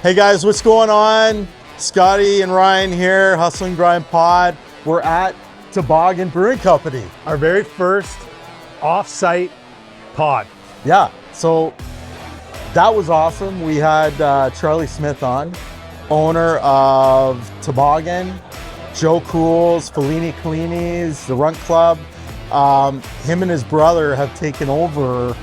Hey guys, what's going on? Scotty and Ryan here, Hustling Grind Pod. We're at Toboggan Brewing Company. Our very first off-site pod. Yeah, so that was awesome. We had Charlie Smith on, owner of Toboggan, Joe Kool's, Fellini Koolini's, the Runt Club. Him and his brother have taken over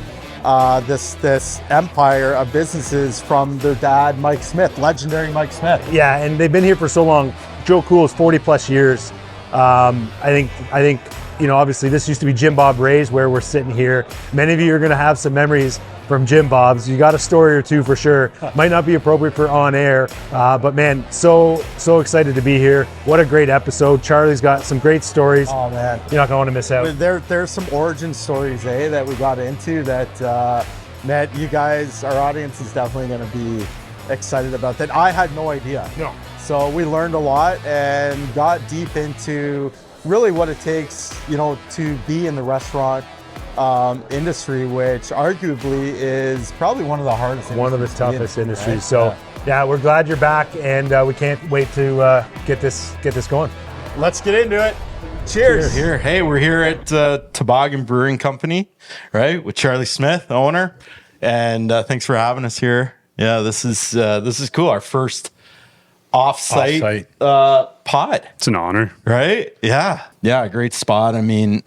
this empire of businesses from their dad, Mike Smith, legendary Mike Smith. Yeah, and they've been here for so long. Joe Kool is 40 plus years. I think, you know, obviously this used to be Jim Bob Ray's where we're sitting here. Many of you are going to have some memories from Jim Bob's. You got a story or two for sure. Might not be appropriate for on air, but man, so excited to be here. What a great episode. Charlie's got some great stories. Oh man, you're not going to want to miss out. There's some origin stories, that we got into that you guys, our audience is definitely going to be excited about that. I had no idea. No. So we learned a lot and got deep into really what it takes, you know, to be in the restaurant industry, which arguably is probably one of the hardest, one of the toughest industries. Right? So yeah, we're glad you're back, and we can't wait to get this going. Let's get into it. Cheers. Here. Hey, we're here at Toboggan Brewing Company, right, with Charlie Smith, owner, and thanks for having us here. Yeah, this is cool. Our first off-site pod. It's an honor, right? Yeah, great spot. I mean,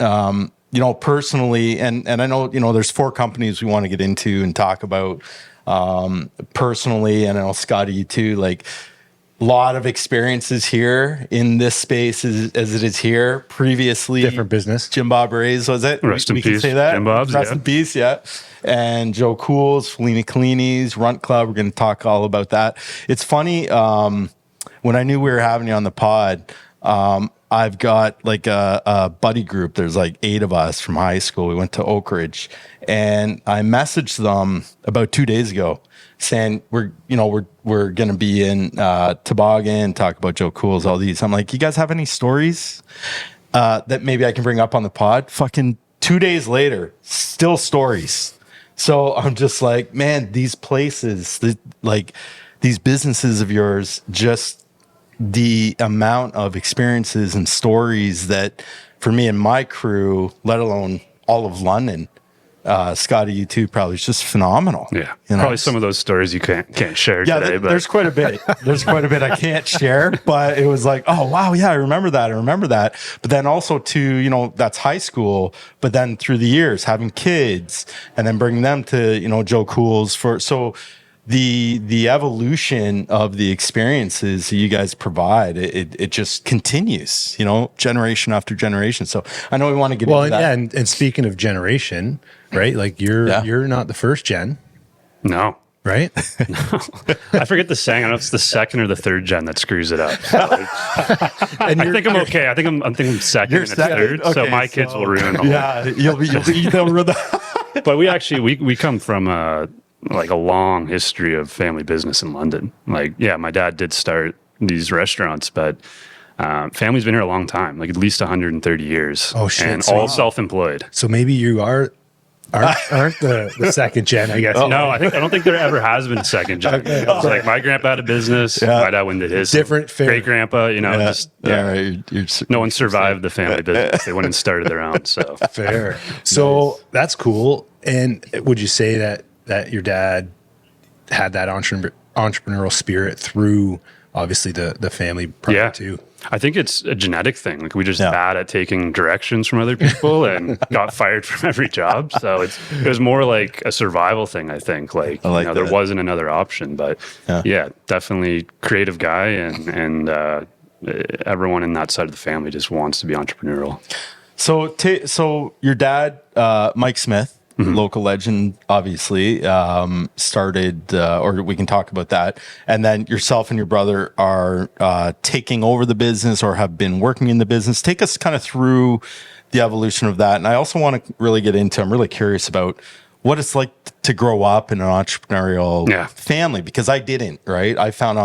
you know, personally, and I know, you know, there's 4 companies we want to get into and talk about personally, and I know Scotty, you too, like a lot of experiences here in this space as it is here. Previously, different business. Jim Bob Ray's, was it? Rest in we peace, can say that. Jim Bob's, Rest in peace, yeah. And Joe Kool's, Fellini Koolini's, Runt Club. We're going to talk all about that. It's funny, when I knew we were having you on the pod, I've got like a buddy group. There's like 8 of us from high school. We went to Oak Ridge, and I messaged them about 2 days ago saying we're going to be in Toboggan, talk about Joe Kool's, all these. I'm like, you guys have any stories that maybe I can bring up on the pod? Fucking 2 days later, still stories. So I'm just like, man, these places, these businesses of yours, just the amount of experiences and stories that for me and my crew, let alone all of London, Scotty, you too, probably is just phenomenal. Yeah, you know? Probably some of those stories you can't share today. But There's quite a bit. There's quite a bit I can't share, but it was like, oh wow, yeah, I remember that. But then also to, you know, that's high school, but then through the years having kids and then bringing them to, you know, Joe Kool's so the evolution of the experiences that you guys provide, it just continues, you know, generation after generation. So I know we want to get into that. Yeah, and speaking of generation, right? Like you're not the first gen. No. Right? I forget the saying. I don't know if it's the second or the third gen that screws it up. And I think I'm okay. I think I'm second and third. Okay, so my kids will ruin all. Yeah, you'll ruin that. But we come from a long history of family business in London. Like, yeah, my dad did start these restaurants, but family's been here a long time, like at least 130 years. Oh shit! And all self-employed. So maybe you aren't the second gen, I guess. No, I don't think there ever has been a second gen. Okay. It's like my grandpa had a business. Yeah. My dad went to his. Different. Great grandpa, you know, you're no one survived the family business. They went and started their own. So fair. So that's cool. And would you say that your dad had that entrepreneurial spirit through obviously the family prior too? I think it's a genetic thing. Like we just bad at taking directions from other people and got fired from every job. So it was more like a survival thing, I think. Like, there wasn't another option, but definitely creative guy and everyone in that side of the family just wants to be entrepreneurial. So your dad, Mike Smith, local legend, obviously, started, or we can talk about that. And then yourself and your brother are taking over the business or have been working in the business. Take us kind of through the evolution of that. And I also want to really get into, I'm really curious about what it's like to grow up in an entrepreneurial family, because I didn't, right? I found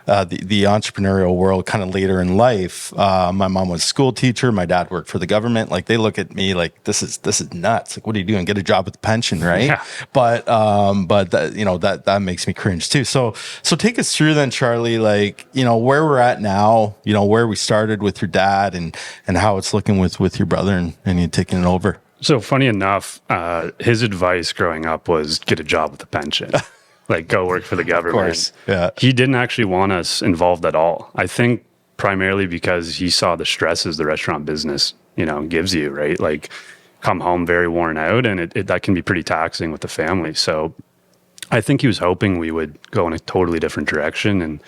the entrepreneurial world kind of later in life. My mom was a school teacher. My dad worked for the government. Like they look at me like this is nuts. Like what are you doing? Get a job with the pension, right? Yeah. But that makes me cringe too. So take us through then, Charlie. Like where we're at now. Where we started with your dad and how it's looking with your brother and you taking it over. So funny enough, his advice growing up was get a job with a pension. Like go work for the government. Of course. Yeah. He didn't actually want us involved at all. I think primarily because he saw the stresses the restaurant business, gives you, right? Like come home very worn out and that can be pretty taxing with the family. So I think he was hoping we would go in a totally different direction and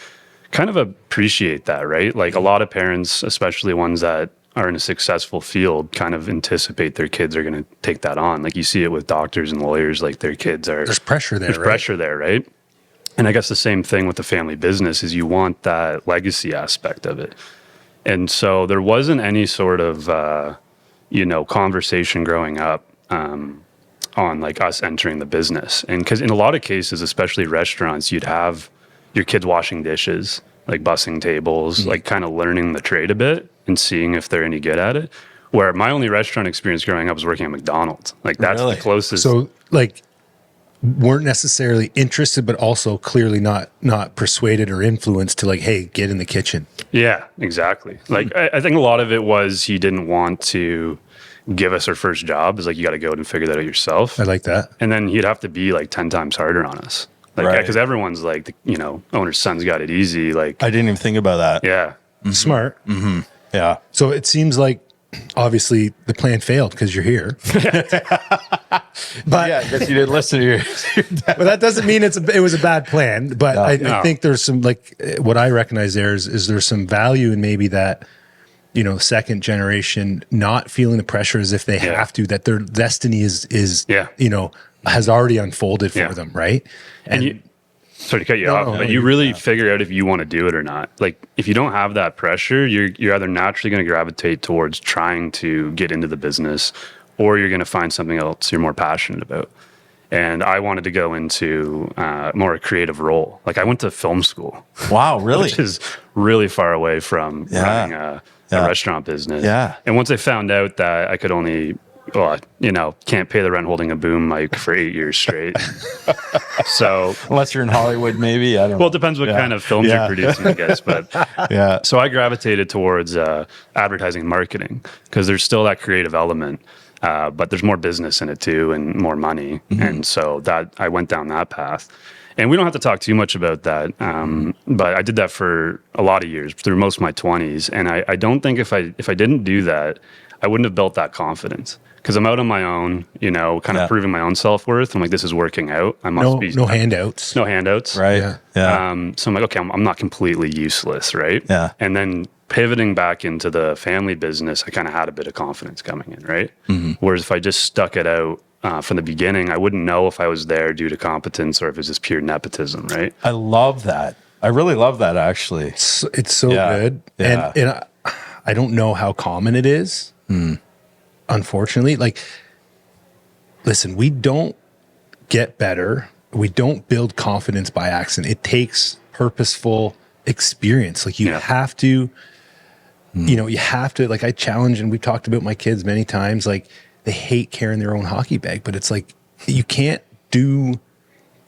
kind of appreciate that, right? Like a lot of parents, especially ones that are in a successful field, kind of anticipate their kids are going to take that on. Like you see it with doctors and lawyers, like their kids are... There's pressure there, There's pressure there, right? And I guess the same thing with the family business is you want that legacy aspect of it. And so there wasn't any sort of, conversation growing up on like us entering the business. And because in a lot of cases, especially restaurants, you'd have your kids washing dishes, like bussing tables, like kind of learning the trade a bit and seeing if they're any good at it. Where my only restaurant experience growing up was working at McDonald's. Like that's the closest. So like weren't necessarily interested, but also clearly not persuaded or influenced to like, hey, get in the kitchen. Yeah, exactly. Like I think a lot of it was he didn't want to give us our first job. It's like, you got to go out and figure that out yourself. I like that. And then he'd have to be like 10 times harder on us. Like, because everyone's like, owner's son's got it easy. Like, I didn't even think about that. Yeah. Mm-hmm. Smart. Mm-hmm. Yeah. So it seems like obviously the plan failed because you're here. But yeah, I guess you didn't listen to your dad. But that doesn't mean it was a bad plan. But No. I think there's some, like, what I recognize there is there's some value in maybe that, second generation not feeling the pressure as if they have to, that their destiny is has already unfolded for them, right? And you, sorry to cut you off, but you really figure out if you want to do it or not. Like if you don't have that pressure, you're either naturally going to gravitate towards trying to get into the business, or you're going to find something else you're more passionate about. And I wanted to go into more a creative role. Like I went to film school. Wow, really? Which is really far away from running a restaurant business. Yeah. And once I found out that I could only, can't pay the rent holding a boom mic for 8 years straight. So unless you're in Hollywood, maybe. I don't know. Well, it depends what kind of films you're producing, I guess. But yeah. So I gravitated towards advertising and marketing because there's still that creative element. But there's more business in it too and more money. Mm-hmm. And so that I went down that path. And we don't have to talk too much about that. But I did that for a lot of years, through most of my 20s. And I don't think if I didn't do that, I wouldn't have built that confidence. Because I'm out on my own, kind of proving my own self-worth. I'm like, this is working out. I must be. No handouts. No handouts. Right. Yeah. So I'm like, okay, I'm not completely useless, right? Yeah. And then pivoting back into the family business, I kind of had a bit of confidence coming in, right? Mm-hmm. Whereas if I just stuck it out from the beginning, I wouldn't know if I was there due to competence or if it was just pure nepotism, right? I love that. I really love that, actually. It's so good. Yeah. And I don't know how common it is. Unfortunately, like, listen, we don't get better. We don't build confidence by accident. It takes purposeful experience. Like you have to, you have to, like I challenge, and we've talked about my kids many times, like they hate carrying their own hockey bag, but it's like, you can't do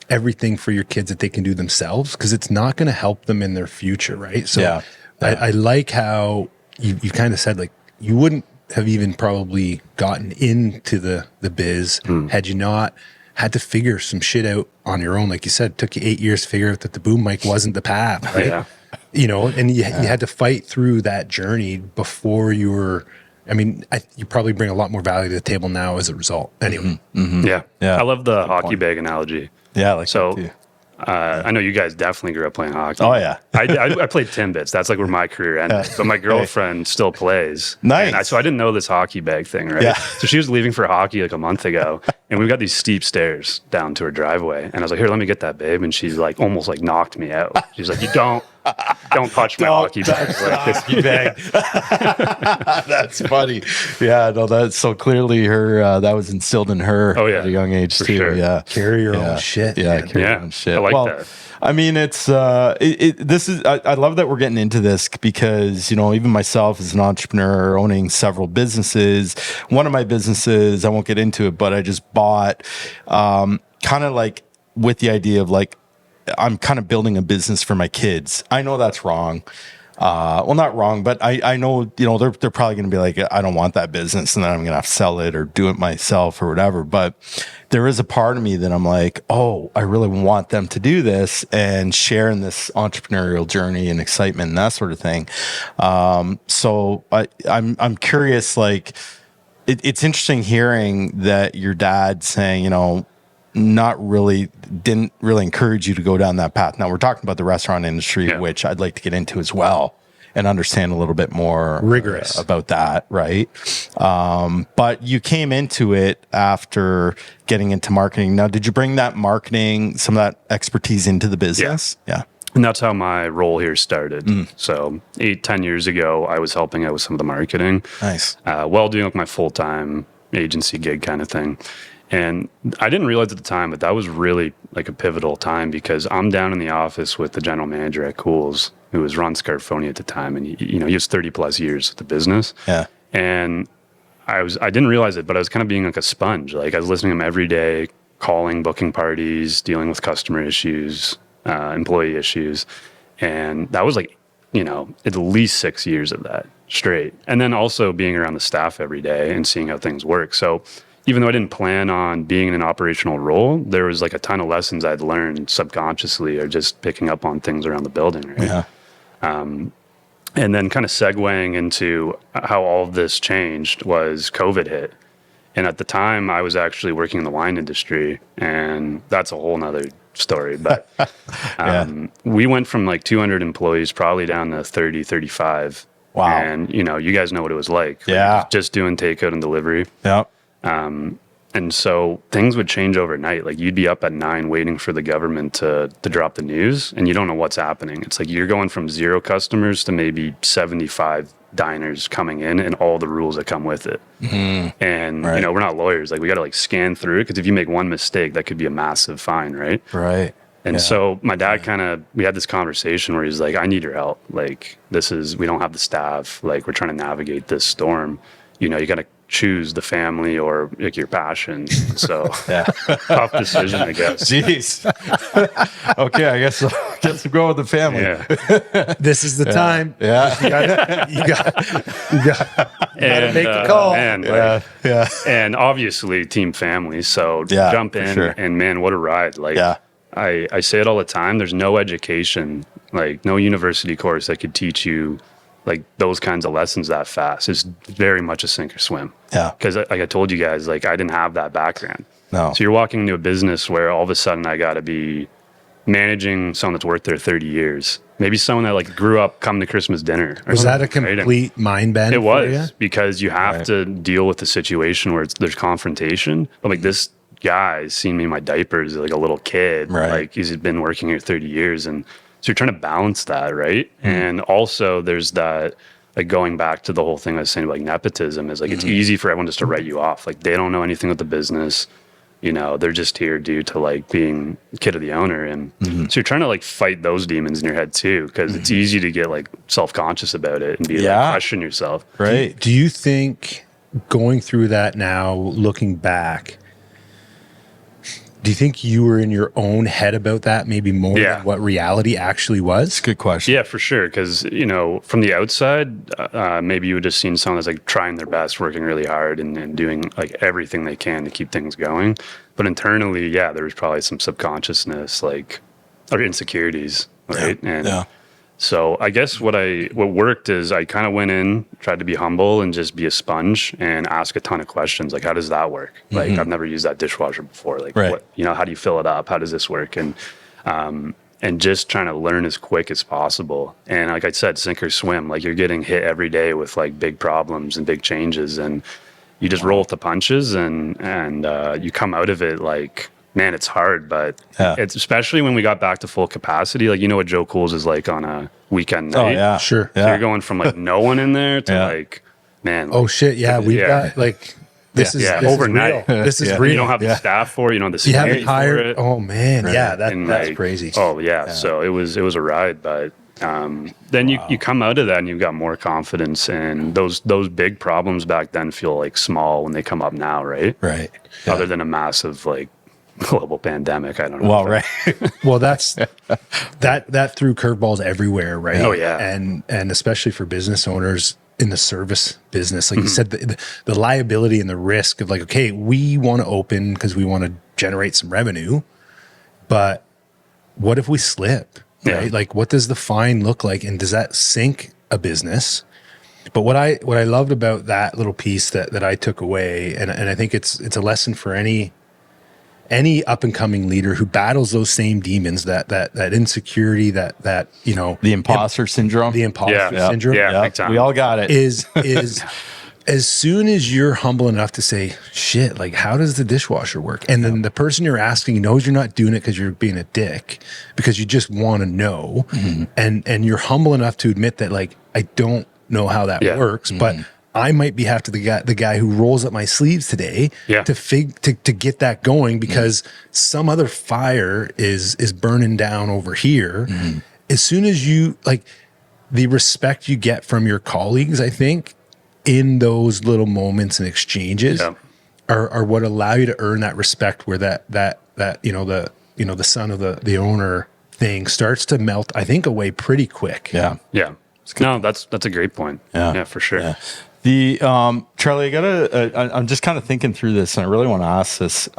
everything for your kids that they can do themselves because it's not going to help them in their future. Right. So I like how you kind of said, like, you wouldn't have even probably gotten into the biz had you not had to figure some shit out on your own. Like you said, it took you 8 years to figure out that the boom mic wasn't the path, right? And you had to fight through that journey before you were, you probably bring a lot more value to the table now as a result. Anyway. Mm-hmm. Yeah. I love the hockey bag analogy. Yeah. Like so, that too. I know you guys definitely grew up playing hockey. Oh yeah, I played Timbits. That's like where my career ended. But my girlfriend still plays. Nice. So I didn't know this hockey bag thing, right? Yeah. So she was leaving for hockey like a month ago, And we've got these steep stairs down to her driveway. And I was like, here, let me get that, babe. And she's like, almost like knocked me out. She's like, you don't touch my hockey bag. Hockey bag. That's funny. Yeah, no, that's so clearly her, that was instilled in her at a young age too. Sure. Yeah. Carry your own shit. Yeah, carry your own shit. I like that. I mean, it's I love that we're getting into this because, you know, even myself as an entrepreneur owning several businesses, one of my businesses, I won't get into it, but I just bought kind of like with the idea of like, I'm kind of building a business for my kids. I know that's wrong. Well, not wrong, but I know, you know, they're probably going to be like, I don't want that business, and then I'm going to have to sell it or do it myself or whatever. But there is a part of me that I'm like, oh, I really want them to do this and share in this entrepreneurial journey and excitement and that sort of thing. So I'm curious, like, it's interesting hearing that your dad saying, you know, didn't really encourage you to go down that path. Now we're talking about the restaurant industry, which I'd like to get into as well and understand a little bit more rigorous about that. Right. But you came into it after getting into marketing. Now, did you bring that marketing, some of that expertise into the business? Yeah. And that's how my role here started. So 8-10 years ago, I was helping out with some of the marketing. Nice. While doing like my full-time agency gig kind of thing. And I didn't realize at the time, but that was really like a pivotal time because I'm down in the office with the general manager at Kool's, who was Runt at the time. And he was 30 plus years with the business. Yeah. And I didn't realize it, but I was kind of being like a sponge. Like I was listening to him every day, calling, booking parties, dealing with customer issues, employee issues. And that was like, you know, at least 6 years of that straight. And then also being around the staff every day and seeing how things work. So even though I didn't plan on being in an operational role, there was like a ton of lessons I'd learned subconsciously or just picking up on things around the building. Right? Yeah. And then kind of segueing into how all of this changed was COVID hit. And at the time I was actually working in the wine industry, and that's a whole nother story. But we went from like 200 employees probably down to 30, 35. Wow. And you know, you guys know what it was like. Just doing takeout and delivery. Yeah. And so things would change overnight. Like you'd be up at 9 waiting for the government to drop the news, and you don't know what's happening. It's like you're going from 0 customers to maybe 75 diners coming in and all the rules that come with it. Mm-hmm. And, you know, we're not lawyers. Like we got to like scan through it because if you make one mistake, that could be a massive fine, right? Right. And so my dad we had this conversation where he's like, I need your help. Like we don't have the staff. Like we're trying to navigate this storm. You know, you got to choose the family or like your passion. So tough decision, I guess. Jeez. Okay, I guess we'll go with the family. Yeah. This is the time. Yeah. You got to make the call. Man, and obviously team family. So jump in and man, what a ride. Like I say it all the time. There's no education, like no university course that could teach you like those kinds of lessons that fast. It's very much a sink or swim. Yeah. Because like I told you guys, like I didn't have that background. No. So you're walking into a business where all of a sudden I got to be managing someone that's worked there 30 years. Maybe someone that like grew up coming to Christmas dinner. Was that a complete mind bend? It was, because you have to deal with the situation where there's confrontation. But like this guy's seen me in my diapers like a little kid. Right. Like he's been working here 30 years. And so you're trying to balance that, right? And also there's that, like going back to the whole thing I was saying about like nepotism is like, it's easy for everyone just to write you off. Like they don't know anything with the business. You know, they're just here due to like being kid of the owner. And so you're trying to like fight those demons in your head too, because it's easy to get like self-conscious about it and be like question yourself. Right. Do you think going through that now, looking back, do you think you were in your own head about that maybe more than what reality actually was? Good question. Yeah, for sure. Because, you know, from the outside, maybe you would have seen someone that's like trying their best, working really hard and doing like everything they can to keep things going. But internally, there was probably some subconsciousness, like, or insecurities, right? So I guess what worked is I kind of went in, tried to be humble and just be a sponge and ask a ton of questions. Like, how does that work? Like, I've never used that dishwasher before. Like, what, you know, how do you fill it up? How does this work? And just trying to learn as quick as possible. And like I said, sink or swim, like you're getting hit every day with like big problems and big changes. And you just roll with the punches, and you come out of it like, man, it's hard, but it's especially when we got back to full capacity. Like, you know what Joe Kool's is like on a weekend night. Oh yeah, Sure. So you're going from like no one in there to like, man. Oh shit. Yeah. We've got like, this is overnight. This is real. You don't have the staff for it. You don't have the You haven't security for hired. it. Oh man. Right. Yeah. That's like, crazy. Oh yeah. So it was a ride, but then you come out of that and you've got more confidence, and those big problems back then feel like small when they come up now, right? Right. Other than a massive like global pandemic, I don't know. Well, right. Well, that's that threw curveballs everywhere, right? Oh yeah. And especially for business owners in the service business, like you said, the liability and the risk of like, okay, we want to open because we want to generate some revenue, but what if we slip? Right? Yeah. Like, what does the fine look like, and does that sink a business? But what I loved about that little piece that I took away, and I think it's a lesson for any up and coming leader who battles those same demons, that insecurity, that you know, The imposter syndrome. the imposter syndrome. Yeah, big time. We all got it. is as soon as you're humble enough to say, shit, like, how does the dishwasher work? And then the person you're asking knows you're not doing it because you're being a dick, because you just want to know. And you're humble enough to admit that, like, I don't know how that works, but I might be have to the guy who rolls up my sleeves today to get that going, because some other fire is burning down over here. As soon as you, like, the respect you get from your colleagues, I think, in those little moments and exchanges are what allow you to earn that respect, where that the son of the owner thing starts to melt, I think, away pretty quick. Yeah. Yeah. No, that's a great point. Yeah, for sure. Yeah. The Charlie, I'm just kind of thinking through this, and I really want to ask this.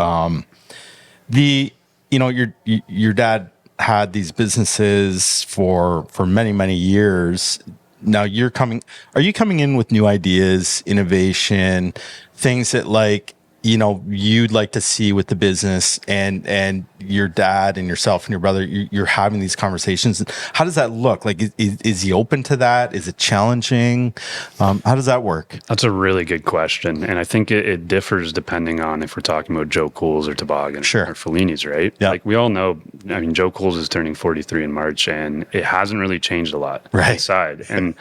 Your dad had these businesses for many years. Now are you coming in with new ideas, innovation, things that, like, you know, you'd like to see with the business, and your dad and yourself and your brother, you're having these conversations. How does that look? Like, is he open to that? Is it challenging? How does that work? That's a really good question. And I think it differs depending on if we're talking about Joe Kool's or Toboggan or Fellini's, right? Yeah. Like, we all know, I mean, Joe Kool's is turning 43 in March, and it hasn't really changed a lot inside. And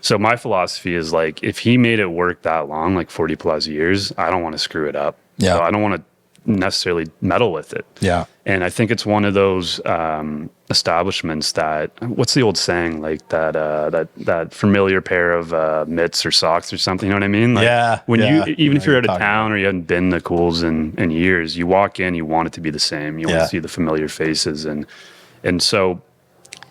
so my philosophy is, like, if he made it work that long, like 40 plus years, I don't want to screw it up. Yeah. So I don't want to necessarily meddle with it. Yeah. And I think it's one of those establishments that, what's the old saying, like that familiar pair of mitts or socks or something, you know what I mean? Like, when even if you're out of town or you haven't been to Kool's in years, you walk in, you want it to be the same. You want to see the familiar faces. And so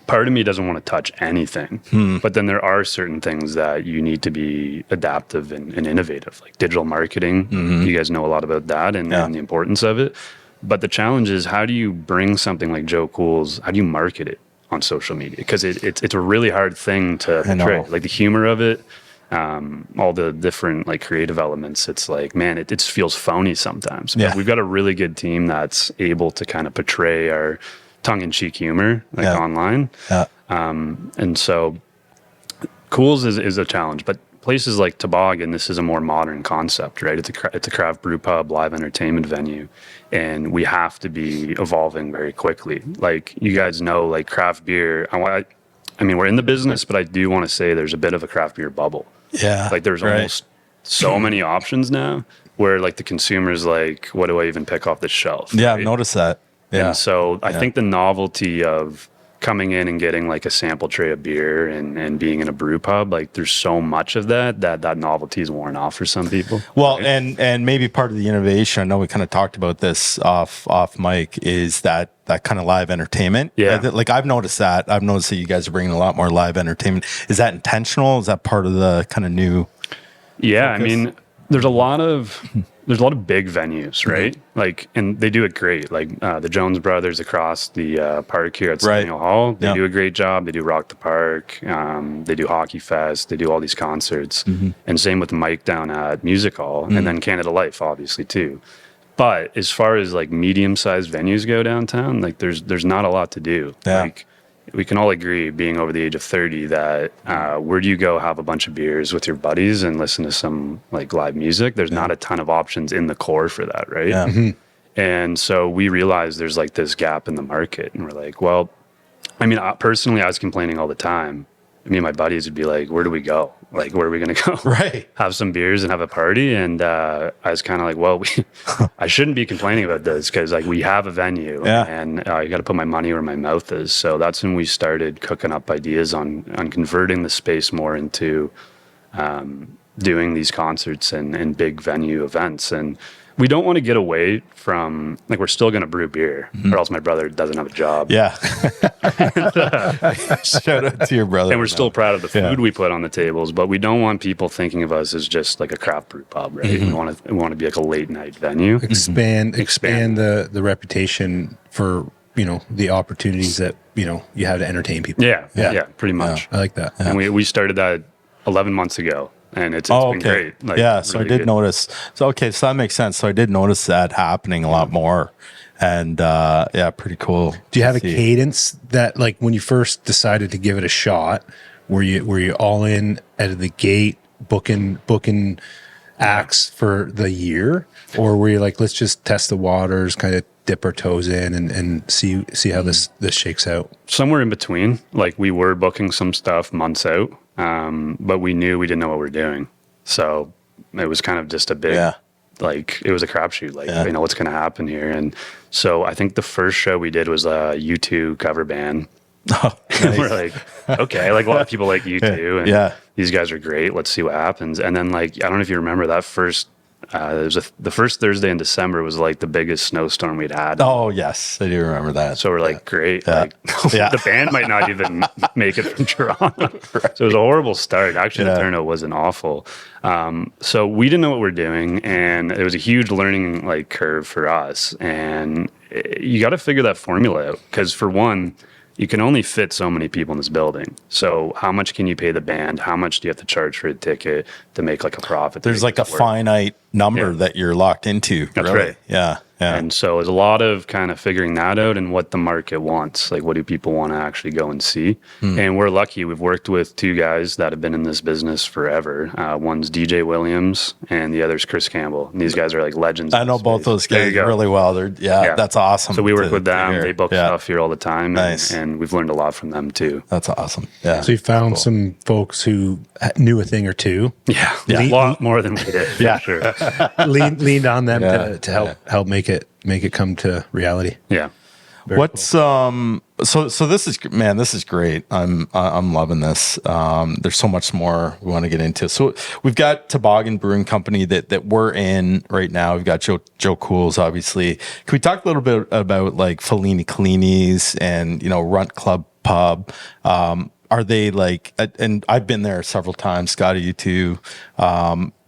part of me doesn't want to touch anything, but then there are certain things that you need to be adaptive and innovative, like digital marketing. You guys know a lot about that and the importance of it. But the challenge is, how do you bring something like Joe Kool's, how do you market it on social media? Because it's a really hard thing to portray. Like, the humor of it, all the different, like, creative elements. It's like, man, it feels phony sometimes. But we've got a really good team that's able to kind of portray our tongue-in-cheek humor, like, online. And so Kool's is a challenge, but places like Toboggan, this is a more modern concept, right? It's a craft brew pub, live entertainment venue, and we have to be evolving very quickly. Like, you guys know, like, craft beer, I mean, we're in the business, but I do want to say there's a bit of a craft beer bubble. Yeah. Like, there's almost so many options now, where, like, the consumer's like, what do I even pick off the shelf? Yeah, right? I've noticed that. Yeah. And so I think the novelty of coming in and getting, like, a sample tray of beer and being in a brew pub, like, there's so much of that novelty is worn off for some people. Well, right? and maybe part of the innovation, I know we kind of talked about this off mic, is that kind of live entertainment. Yeah. Like, I've noticed that you guys are bringing a lot more live entertainment. Is that intentional? Is that part of the kind of new focus? I mean, there's a lot of big venues, right? Like, and they do it great. Like, the Jones Brothers across the park here at Centennial Hall, they do a great job. They do Rock the Park. They do Hockey Fest. They do all these concerts. And same with Mike down at Music Hall, and then Canada Life, obviously, too. But as far as, like, medium-sized venues go downtown, like, there's not a lot to do. Like, we can all agree, being over the age of 30, that where do you go have a bunch of beers with your buddies and listen to some like live music? There's not a ton of options in the core for that, right? Yeah. And so we realized there's like this gap in the market, and we're like, well, I mean, personally, I was complaining all the time. Me and my buddies would be like, where do we go? Like, where are we going to go? Right. Have some beers and have a party. And I was kind of like, well, I shouldn't be complaining about this because like we have a venue and you got to put my money where my mouth is. So that's when we started cooking up ideas on converting the space more into doing these concerts and big venue events. And we don't want to get away from, like, we're still going to brew beer or else my brother doesn't have a job. Yeah. Shout out to your brother. And we're still proud of the food we put on the tables, but we don't want people thinking of us as just like a craft brew pub, right? We want to be like a late night venue. Expand the reputation for, the opportunities that, you have to entertain people. Yeah, pretty much. I like that. And we started that 11 months ago. And it's been great. Like, so really I did notice. So that makes sense. So I did notice that happening a lot more, and pretty cool. Do you have a cadence that, like, when you first decided to give it a shot, were you all in out of the gate, booking acts for the year, or were you like, let's just test the waters, kind of dip our toes in and see how this shakes out? Somewhere in between. Like, we were booking some stuff months out. But we knew we didn't know what we were doing. So it was kind of just a big, like, it was a crapshoot. Like, what's going to happen here? And so I think the first show we did was a U2 cover band. Oh, nice. We're like, okay, like a lot of people like U2 and these guys are great. Let's see what happens. And then, like, I don't know if you remember that first, the first Thursday in December was like the biggest snowstorm we'd had. Oh yes, I do remember that. So we're like, great. Like, the band might not even make it from Toronto. So it was a horrible start. Actually, the turnout wasn't awful. So we didn't know what we're doing, and it was a huge learning like curve for us. And you got to figure that formula out, because for one, you can only fit so many people in this building. So how much can you pay the band? How much do you have to charge for a ticket to make like a profit? There's like a finite number that you're locked into. That's really. right. Yeah. And so there's a lot of kind of figuring that out and what the market wants. Like, what do people want to actually go and see? And we're lucky. We've worked with two guys that have been in this business forever. One's DJ Williams and the other's Chris Campbell. And these guys are like legends. I know both those guys really well. They're that's awesome. So we work with them. They book stuff here all the time. Nice. And we've learned a lot from them too. That's awesome. Yeah. So you found some folks who knew a thing or two. Yeah. A lot more than we did. For sure. Leaned on them to help make it come to reality. Yeah. What's so this is great. I'm loving this. There's so much more we want to get into. So we've got Toboggan Brewing Company that we're in right now. We've got Joe Kool's, obviously. Can we talk a little bit about like Fellini Koolini's and Runt Club Pub? Are they like? And I've been there several times. Scotty, you too.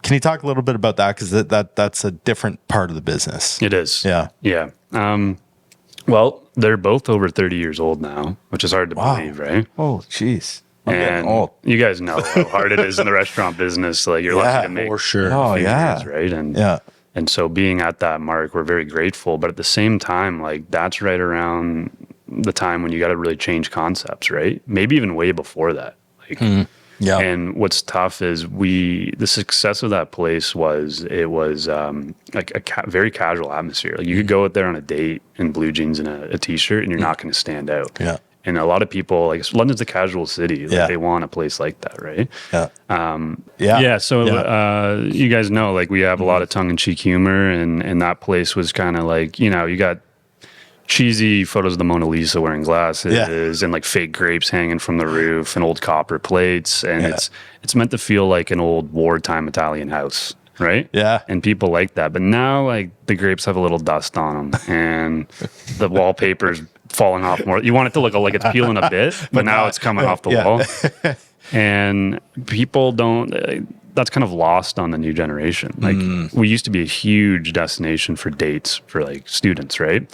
Can you talk a little bit about that? Because that's a different part of the business. It is. Yeah. Yeah. Well, they're both over 30 years old now, which is hard to believe, right? Oh, jeez. And old. You guys know how hard it is in the restaurant business. Like, you're lucky to make for sure. Oh, years, right? And so being at that mark, we're very grateful. But at the same time, like, that's right around the time when you got to really change concepts, right? Maybe even way before that. Like, and what's tough is the success of that place was like a very casual atmosphere. Like, you could go out there on a date in blue jeans and a t-shirt and you're not going to stand out. Yeah. And a lot of people, like, London's a casual city. Like, they want a place like that, right? Yeah. So you guys know, like, we have a lot of tongue-in-cheek humor, and that place was kind of like, you got cheesy photos of the Mona Lisa wearing glasses and like fake grapes hanging from the roof and old copper plates. And it's meant to feel like an old wartime Italian house, right? Yeah. And people like that. But now, like, the grapes have a little dust on them and the wallpaper's falling off more. You want it to look like it's peeling a bit, but now it's coming off the wall. And people don't... that's kind of lost on the new generation. Like, we used to be a huge destination for dates for like students, right?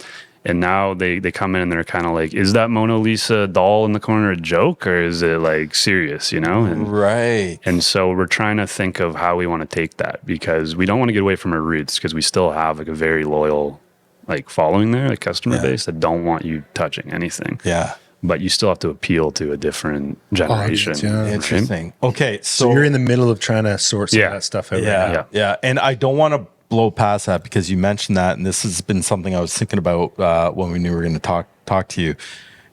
And now they come in and they're kind of like, is that Mona Lisa doll in the corner a joke, or is it like serious, And, right. And so we're trying to think of how we want to take that, because we don't want to get away from our roots, because we still have like a very loyal like following there, like customer base that don't want you touching anything. Yeah. but you still have to appeal to a different generation. yeah. Interesting. Okay, So you're in the middle of trying to sort some of that stuff out. Yeah, right? yeah. And I don't want to blow past that because you mentioned that, and this has been something I was thinking about when we knew we were going to talk to you.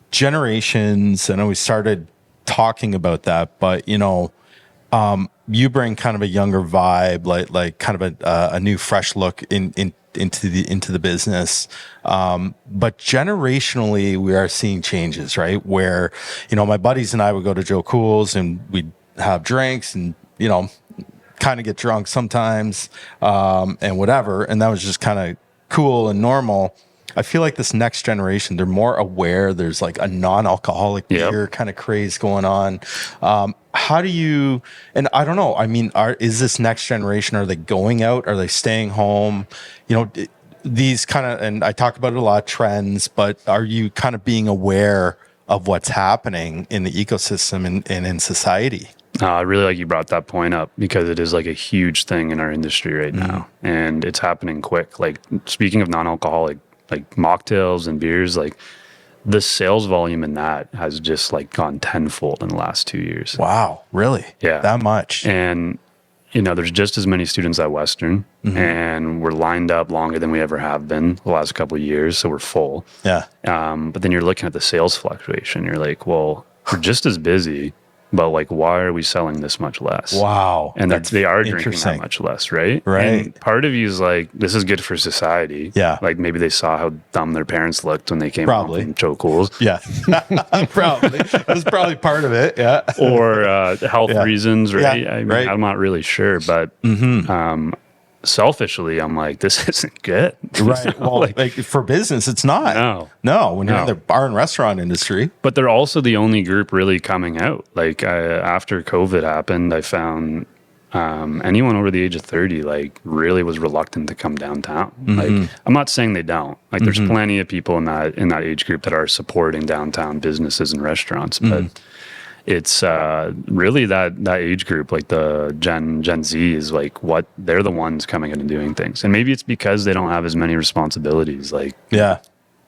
Generations, I know we started talking about that, but you bring kind of a younger vibe, like kind of a new, fresh look into the business. But generationally, we are seeing changes, right? Where my buddies and I would go to Joe Kool's and we'd have drinks and kind of get drunk sometimes, and whatever, and that was just kind of cool and normal. I feel like this next generation, they're more aware. There's like a non-alcoholic beer kind of craze going on. How do you, and I don't know, I mean, is this next generation, are they going out? Are they staying home? These kind of, and I talk about it a lot, trends, but are you kind of being aware of what's happening in the ecosystem and in society? I really like you brought that point up because it is like a huge thing in our industry right now, and it's happening quick. Like, speaking of non-alcoholic, like mocktails and beers, like the sales volume in that has just like gone tenfold in the last 2 years. Wow, really? Yeah, that much. And there's just as many students at Western, and we're lined up longer than we ever have been the last couple of years, so we're full. Yeah. But then you're looking at the sales fluctuation. You're like, well, we're just as busy, but like, why are we selling this much less? Wow. And they are drinking that much less, right? Right. And part of you is like, this is good for society. Yeah. Like maybe they saw how dumb their parents looked when they came home from Joe Kool's. Yeah. Probably. That's probably part of it. Yeah. Or health reasons, right? Yeah. I mean, I'm not really sure, but selfishly, I'm like, this isn't good. Right. Well, like for business, it's not. No. When you're in the bar and restaurant industry. But they're also the only group really coming out. Like after COVID happened, I found anyone over the age of 30, like, really was reluctant to come downtown. Like, I'm not saying they don't. Like, there's plenty of people in that age group that are supporting downtown businesses and restaurants, but it's really that age group, like the Gen Z, is like what they're the ones coming in and doing things. And maybe it's because they don't have as many responsibilities. Like, you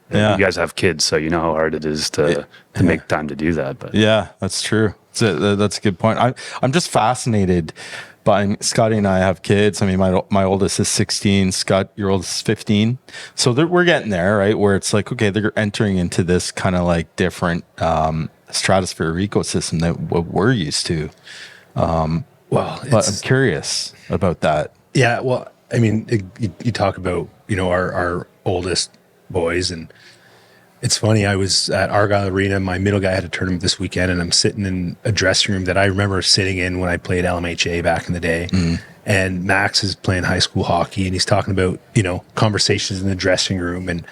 guys have kids, so you know how hard it is to make time to do that. But yeah, that's true. That's a good point. I'm just fascinated by, Scotty and I have kids. I mean, my oldest is 16. Scott, your oldest is 15. So we're getting there, right? Where it's like, okay, they're entering into this kind of like different stratosphere ecosystem that what we're used to. But I'm curious about that. Yeah, well, I mean, you talk about our oldest boys, and it's funny. I was at Argyle Arena. My middle guy had a tournament this weekend, and I'm sitting in a dressing room that I remember sitting in when I played LMHA back in the day. And Max is playing high school hockey, and he's talking about conversations in the dressing room, and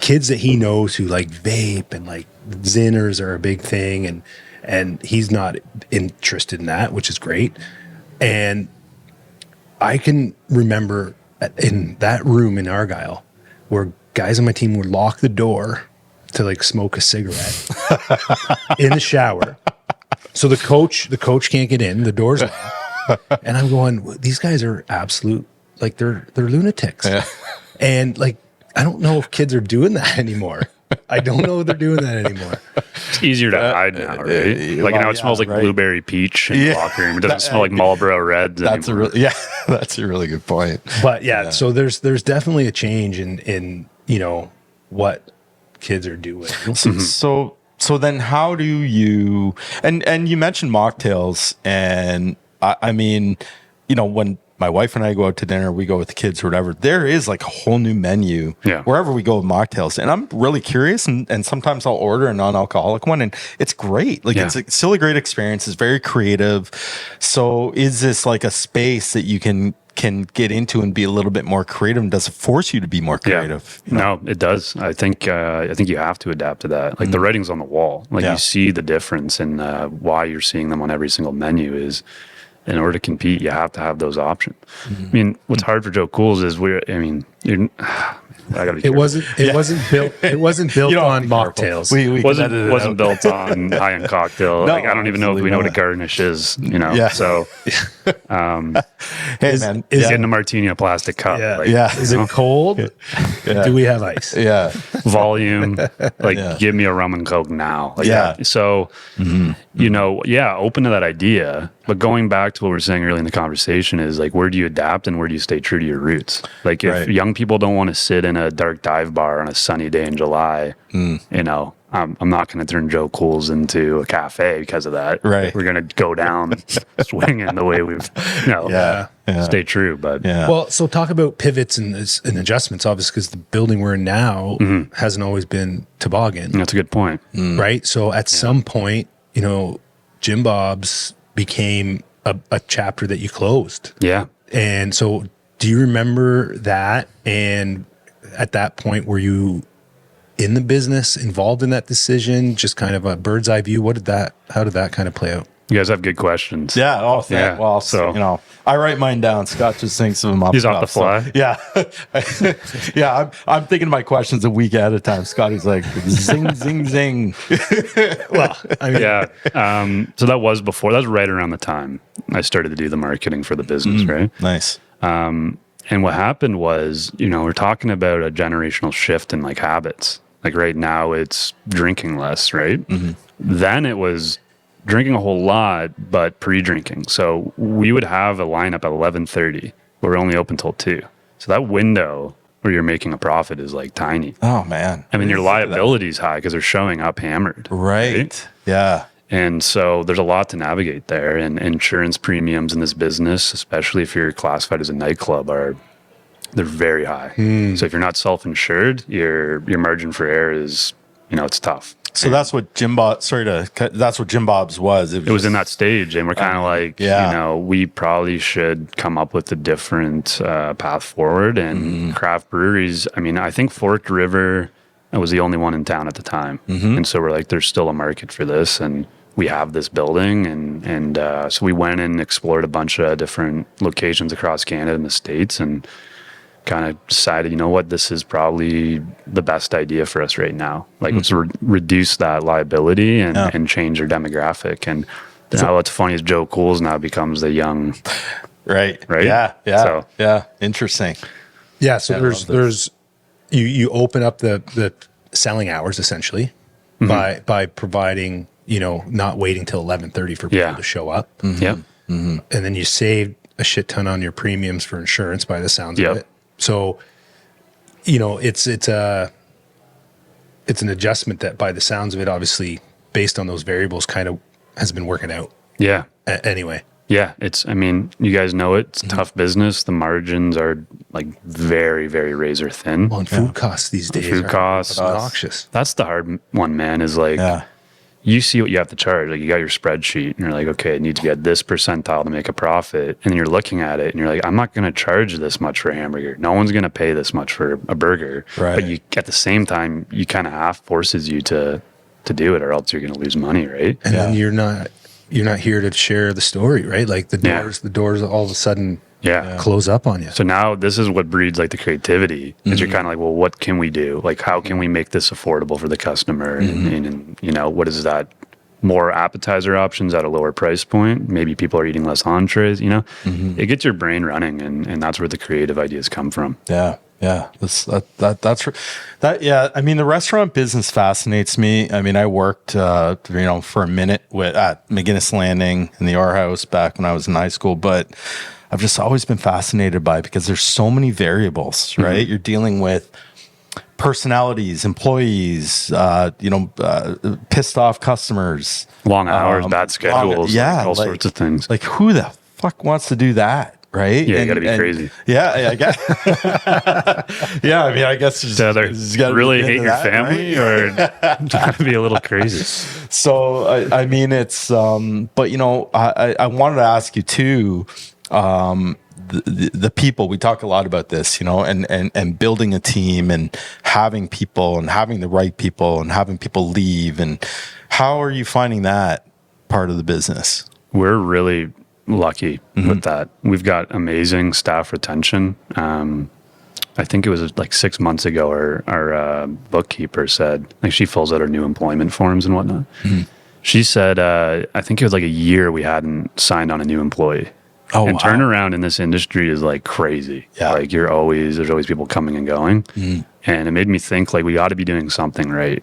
kids that he knows who like vape and like Zinners are a big thing, and he's not interested in that, which is great. And I can remember in that room in Argyle where guys on my team would lock the door to like smoke a cigarette in the shower. So the coach can't get in, the door's locked. And I'm going, these guys are absolute, like they're lunatics. Yeah. And like, I don't know if kids are doing that anymore. I don't know if they're doing that anymore. It's easier to hide now, right? Like now it smells like blueberry peach in the locker room. It doesn't smell like Marlboro Reds anymore. That's a really good point. But so there's definitely a change in what kids are doing. So then how do you, and you mentioned mocktails, and I mean, when my wife and I go out to dinner, we go with the kids or whatever, there is like a whole new menu wherever we go with mocktails. And I'm really curious, and sometimes I'll order a non-alcoholic one, and it's great. Like it's still a great experience. It's very creative. So is this like a space that you can get into and be a little bit more creative, and does it force you to be more creative? No, it does. I think you have to adapt to that. Like the writing's on the wall. Like you see the difference in why you're seeing them on every single menu is, in order to compete, you have to have those options. I mean, what's hard for Joe Kool's is I gotta be It careful. wasn't built on mocktails. We wasn't built on high-end cocktail. No, like, I don't even know if we know what a absolutely garnish is, you know. Yeah. So Hey, man. getting a martini in a plastic cup. Yeah. Like, Yeah. Is it cold? Do we have ice? Yeah. volume, like Yeah. give me a rum and coke now. Like Yeah. that. So, you know, open to that idea. But going back to what we were saying earlier in the conversation is like, where do you adapt and where do you stay true to your roots? Like if Right. young people don't want to sit in a dark dive bar on a sunny day in July, you know, I'm not going to turn Joe Kool's into a cafe because of that. Right. We're going to go down swinging the way we've, you know, Yeah. stay true. But Yeah. Well, so talk about pivots and adjustments, obviously, because the building we're in now hasn't always been Toboggan, that's a good point. right? So at some point, you know, Jim Bob's became a chapter that you closed. Yeah. And so do you remember that? And at that point, were you in the business, involved in that decision, just kind of a bird's eye view? How did that kind of play out? You guys have good questions. Yeah. Oh, Yeah. well, so, So- you know, I write mine down. Scott just thinks of them up. He's and off up, the fly. So, yeah. Yeah. I'm thinking of my questions a week at a time. Scotty's like, zing, zing, zing. Well, I mean, Yeah. So that was right around the time I started to do the marketing for the business, right? Nice. And what happened was, you know, we're talking about a generational shift in like habits. Like right now it's drinking less, right? Then it was drinking a whole lot, but pre-drinking. So we would have a lineup at 11:30. We're only open till 2. So that window where you're making a profit is like tiny. Oh, man. I mean, your liability is high because they're showing up hammered. Right. Yeah. And so there's a lot to navigate there, and insurance premiums in this business, especially if you're classified as a nightclub, they're very high. So if you're not self-insured, your margin for error is, you know, it's tough. So that's what that's what Jim Bob's was. It was in that stage, and we're kind of like, yeah. you know, we probably should come up with a different path forward. And craft breweries, I mean, I think Forked River was the only one in town at the time. And so we're like, there's still a market for this, and we have this building. And so we went and explored a bunch of different locations across Canada and the States, and kind of decided, you know what, this is probably the best idea for us right now. Like, let's reduce that liability and change our demographic. And now what's funny is Joe Kool's now becomes the young, right. Right? Yeah. Yeah. So- yeah. Interesting. yeah. So I love there's you open up the selling hours essentially by providing, you know, not waiting till 11:30 for people to show up. Yep. And then you save a shit ton on your premiums for insurance by the sounds Yep. of it. So, you know, it's an adjustment that by the sounds of it, obviously based on those variables, kind of has been working out Yeah. anyway. Yeah. I mean, you guys know it. It's tough business. The margins are like very, very razor thin. Well, and food costs these days Food are costs. obnoxious. That's the hard one, man, is like, you see what you have to charge. Like, you got your spreadsheet and you're like, okay, it needs to be at this percentile to make a profit. And then you're looking at it and you're like, I'm not going to charge this much for a hamburger. No one's going to pay this much for a burger. Right. But you, at the same time, you kind of half forces you to do it, or else you're going to lose money, right? And then you're not here to share the story, right? Like the doors all of a sudden close up on you. So now this is what breeds like the creativity. Is you're kind of like, well, what can we do? Like, how can we make this affordable for the customer? And you know, what is that? More appetizer options at a lower price point. Maybe people are eating less entrees, you know? It gets your brain running, and that's where the creative ideas come from. Yeah. Yeah. Yeah. I mean, the restaurant business fascinates me. I mean, I worked, you know, for a minute at McGinnis Landing in the R House back when I was in high school, but I've just always been fascinated by it because there's so many variables, right? You're dealing with personalities, employees, you know, pissed off customers, Long hours, bad schedules, all sorts of things. Like, who the fuck wants to do that? Right? Yeah, you got to be crazy. Yeah, I guess. Yeah, I mean, I guess To either really hate your family or got to be a little crazy. So, I mean, it's, but you know, I wanted to ask you too, the people, we talk a lot about this, you know, and building a team and having people and having the right people and having people leave. And how are you finding that part of the business? We're really lucky with that. We've got amazing staff retention. I think it was like 6 months ago, our bookkeeper said, like, she fills out our new employment forms and whatnot. She said, I think it was like a year we hadn't signed on a new employee. Oh, and wow. turnaround in this industry is like crazy. Yeah. Like there's always people coming and going. And it made me think like we ought to be doing something right.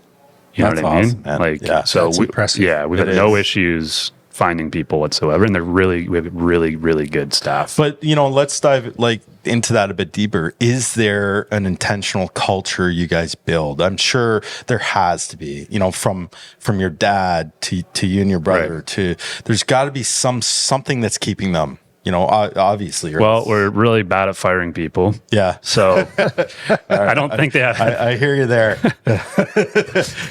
You That's know what I mean? awesome, man. Like, Yeah. so That's impressive. we've had no issues finding people whatsoever. And we have really, really good staff. But, you know, let's dive like into that a bit deeper. Is there an intentional culture you guys build? I'm sure there has to be, you know, from your dad to you and your brother Right. to, there's got to be something that's keeping them, you know, obviously. Right? Well, we're really bad at firing people. Yeah. So I don't think they have. I hear you there.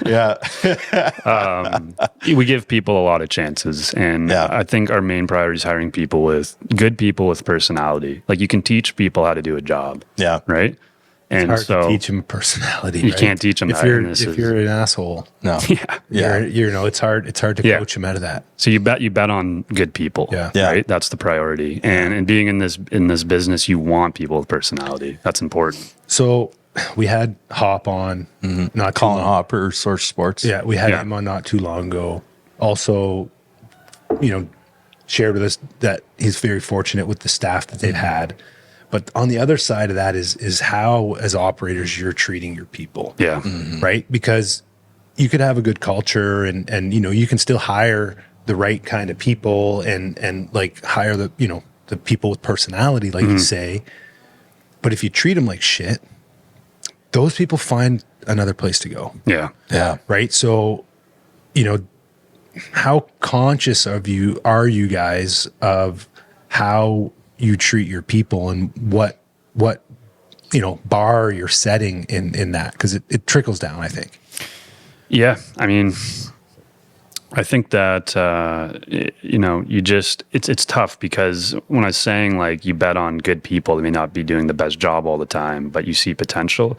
Yeah. We give people a lot of chances, and Yeah. I think our main priority is hiring good people with personality. Like you can teach people how to do a job, Yeah. right? And Hard so to teach them personality. you right? can't teach them if that. you're and this if is- you're an asshole. No. yeah. You know, it's hard to Yeah. coach them out of that. So you bet on good people, Yeah. Yeah. right? That's the priority. And being in this business, you want people with personality. That's important. So we had Hop on, not too Colin long. Hopper, Source Sports. Yeah, we had Yeah. him on not too long ago. Also, you know, shared with us that he's very fortunate with the staff that they've had. But on the other side of that is how, as operators, you're treating your people. Yeah. Right? Because you could have a good culture and you know, you can still hire the right kind of people and like hire the, you know, the people with personality, like you say. But if you treat them like shit, those people find another place to go. Yeah. Yeah. Right. So, you know, how conscious are you guys of how you treat your people and what, you know, bar you're setting in that? Cause it trickles down, I think. Yeah. I mean, I think that, you know, it's tough because when I was saying like you bet on good people, they may not be doing the best job all the time, but you see potential,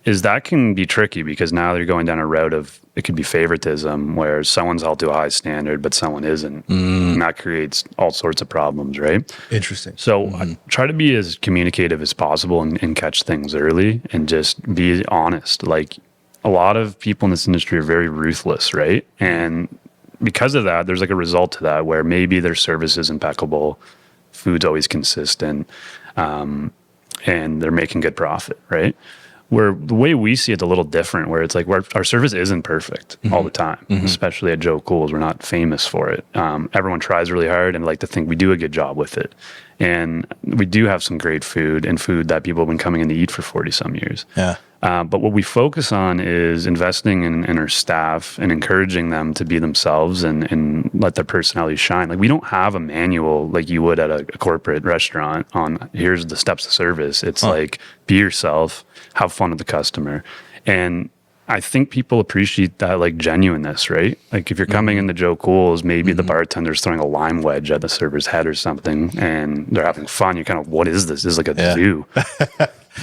is that can be tricky because now they're going down a route of, it could be favoritism where someone's held to a high standard, but someone isn't. And that creates all sorts of problems, right? Interesting. So I try to be as communicative as possible and catch things early and just be honest. Like a lot of people in this industry are very ruthless, right? And because of that, there's like a result to that where maybe their service is impeccable, food's always consistent, and they're making good profit, right? Where the way we see it's a little different, where it's like our service isn't perfect all the time, especially at Joe Kool's. We're not famous for it. Everyone tries really hard and like to think we do a good job with it. And we do have some great food and food that people have been coming in to eat for 40 some years. Yeah. But what we focus on is investing in our staff and encouraging them to be themselves and let their personality shine. Like we don't have a manual like you would at a corporate restaurant on here's the steps of service. It's like be yourself, have fun with the customer. And I think people appreciate that like genuineness, right? Like if you're coming into Joe Kool's, maybe the bartender's throwing a lime wedge at the server's head or something and they're having fun. You're kind of, what is this? This is like a zoo.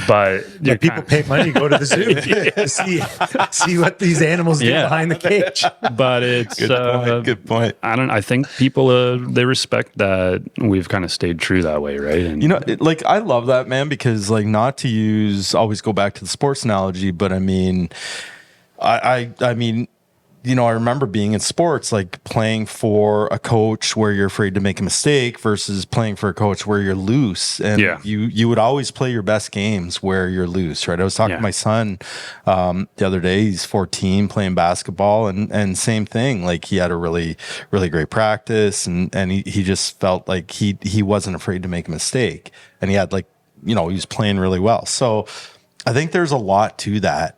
But People pay money to go to the zoo to see what these animals do behind the cage. But it's Good point. I think people they respect that we've kind of stayed true that way, right? And You know, like I love that, man, because like not to always go back to the sports analogy, but I mean, I mean, you know, I remember being in sports, like playing for a coach where you're afraid to make a mistake versus playing for a coach where you're loose. And you would always play your best games where you're loose, right? I was talking to my son the other day. He's 14 playing basketball and same thing. Like he had a really, really great practice and he just felt like he wasn't afraid to make a mistake. And he had like, you know, he was playing really well. So I think there's a lot to that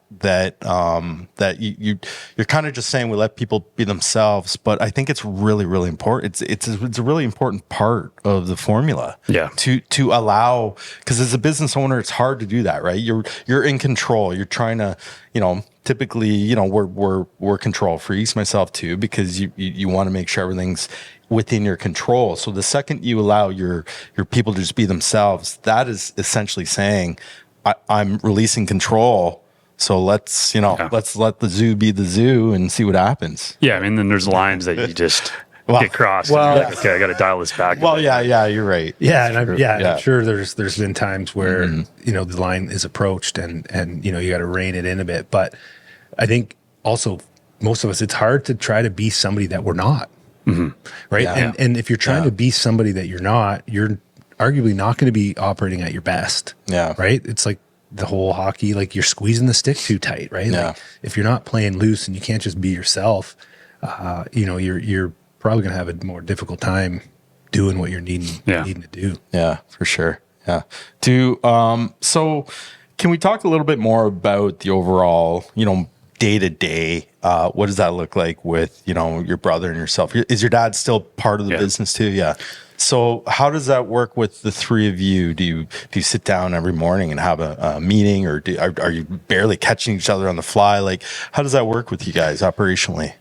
you're kind of just saying we let people be themselves, but I think it's really, really important. It's a really important part of the formula. Yeah. To allow, because as a business owner, it's hard to do that, right? You're in control. You're trying to, you know, typically, you know, we're control freaks, myself too, because you want to make sure everything's within your control. So the second you allow your people to just be themselves, that is essentially saying, I'm releasing control. So let's let the zoo be the zoo and see what happens. yeah, I mean, then there's lines that you just get crossed. well, And like, okay, I got to dial this back. Well, yeah, you're right. Yeah, and I'm Yeah. sure there's been times where the line is approached and you got to rein it in a bit. But I think also most of us, it's hard to try to be somebody that we're not, right? Yeah. And if you're trying to be somebody that you're not, you're arguably not going to be operating at your best. Yeah. Right. It's like the whole hockey, like you're squeezing the stick too tight, right? Yeah. Like if you're not playing loose and you can't just be yourself, you're probably going to have a more difficult time doing what you're needing to do. Yeah, for sure. Yeah. So can we talk a little bit more about the overall, day to day? What does that look like with, your brother and yourself? Is your dad still part of the business too? Yeah. So how does that work with the three of you? Do you sit down every morning and have a meeting, or are you barely catching each other on the fly? Like, how does that work with you guys operationally?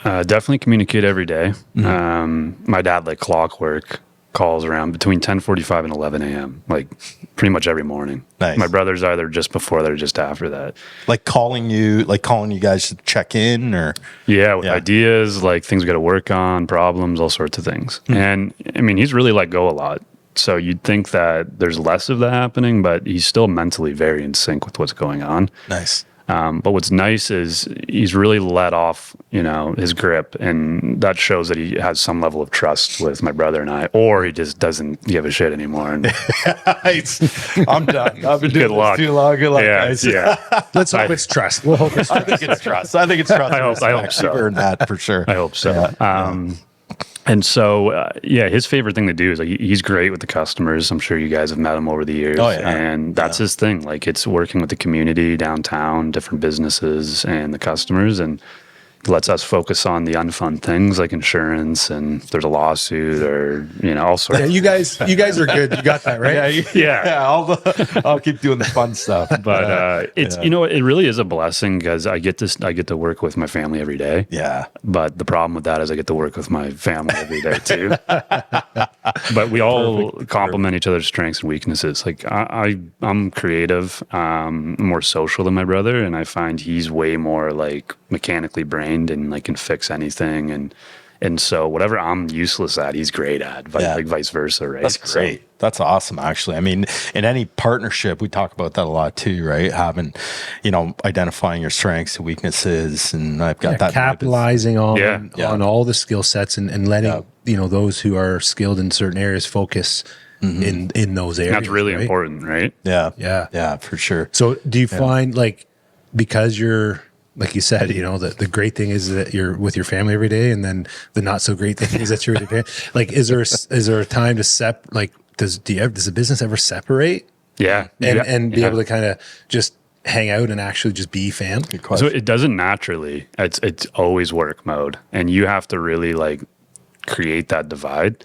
Definitely communicate every day. My dad, like clockwork, calls around between 10:45 and 11 a.m. like pretty much every morning. Nice. My brother's either just before that or just after that. Like calling you guys to check in, or with ideas, like things we got to work on, problems, all sorts of things. And I mean, he's really let go a lot. So you'd think that there's less of that happening, but he's still mentally very in sync with what's going on. nice. But what's nice is he's really let off, his grip, and that shows that he has some level of trust with my brother and I, or he just doesn't give a shit anymore. And I'm done. I've been Good doing luck. this too long. Good luck, guys. Let's hope it's trust. We'll hope it's I think it's trust. I hope so. You've earned that for sure. I hope so. And so, his favorite thing to do is like, he's great with the customers. I'm sure you guys have met him over the years. Oh, yeah. And that's his thing. Like, it's working with the community downtown, different businesses and the customers, and lets us focus on the unfun things like insurance, and if there's a lawsuit or, all sorts. Yeah, you guys are good. You got that right. I'll keep doing the fun stuff. But it's it really is a blessing because I get to work with my family every day. Yeah. But the problem with that is I get to work with my family every day too. But we all complement each other's strengths and weaknesses. Like I'm creative, more social than my brother, and I find he's way more like mechanically brained and like can fix anything, and so whatever I'm useless at, he's great at, like vice versa, right? That's great. That's awesome, actually. I mean, in any partnership, we talk about that a lot too, right? Having, identifying your strengths and weaknesses, and I've got that. Capitalizing on all the skill sets and letting, those who are skilled in certain areas focus in those areas. That's really important, right? Yeah, for sure. So do you find like, because you're, like you said, the great thing is that you're with your family every day, and then the not so great thing is that you're with your family. Like, is there a time to does the business ever separate? Yeah. And be able to kind of just hang out and actually just be fam? So it doesn't naturally. It's always work mode, and you have to really like create that divide.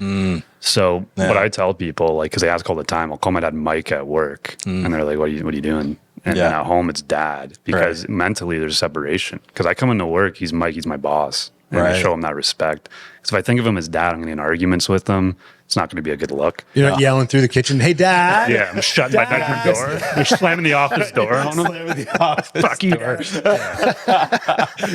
So what I tell people, like, because they ask all the time, I'll call my dad Mike at work, and they're like, "What are you doing?" And then at home, it's dad, because mentally there's separation. Because I come into work, he's Mike, he's my boss, and I show him that respect. Because if I think of him as dad, I'm going to get in arguments with him. It's not going to be a good look. You're not yelling through the kitchen, "Hey, Dad!" Yeah, I'm shutting my bedroom door. I'm slamming the office door on him. Fuck you.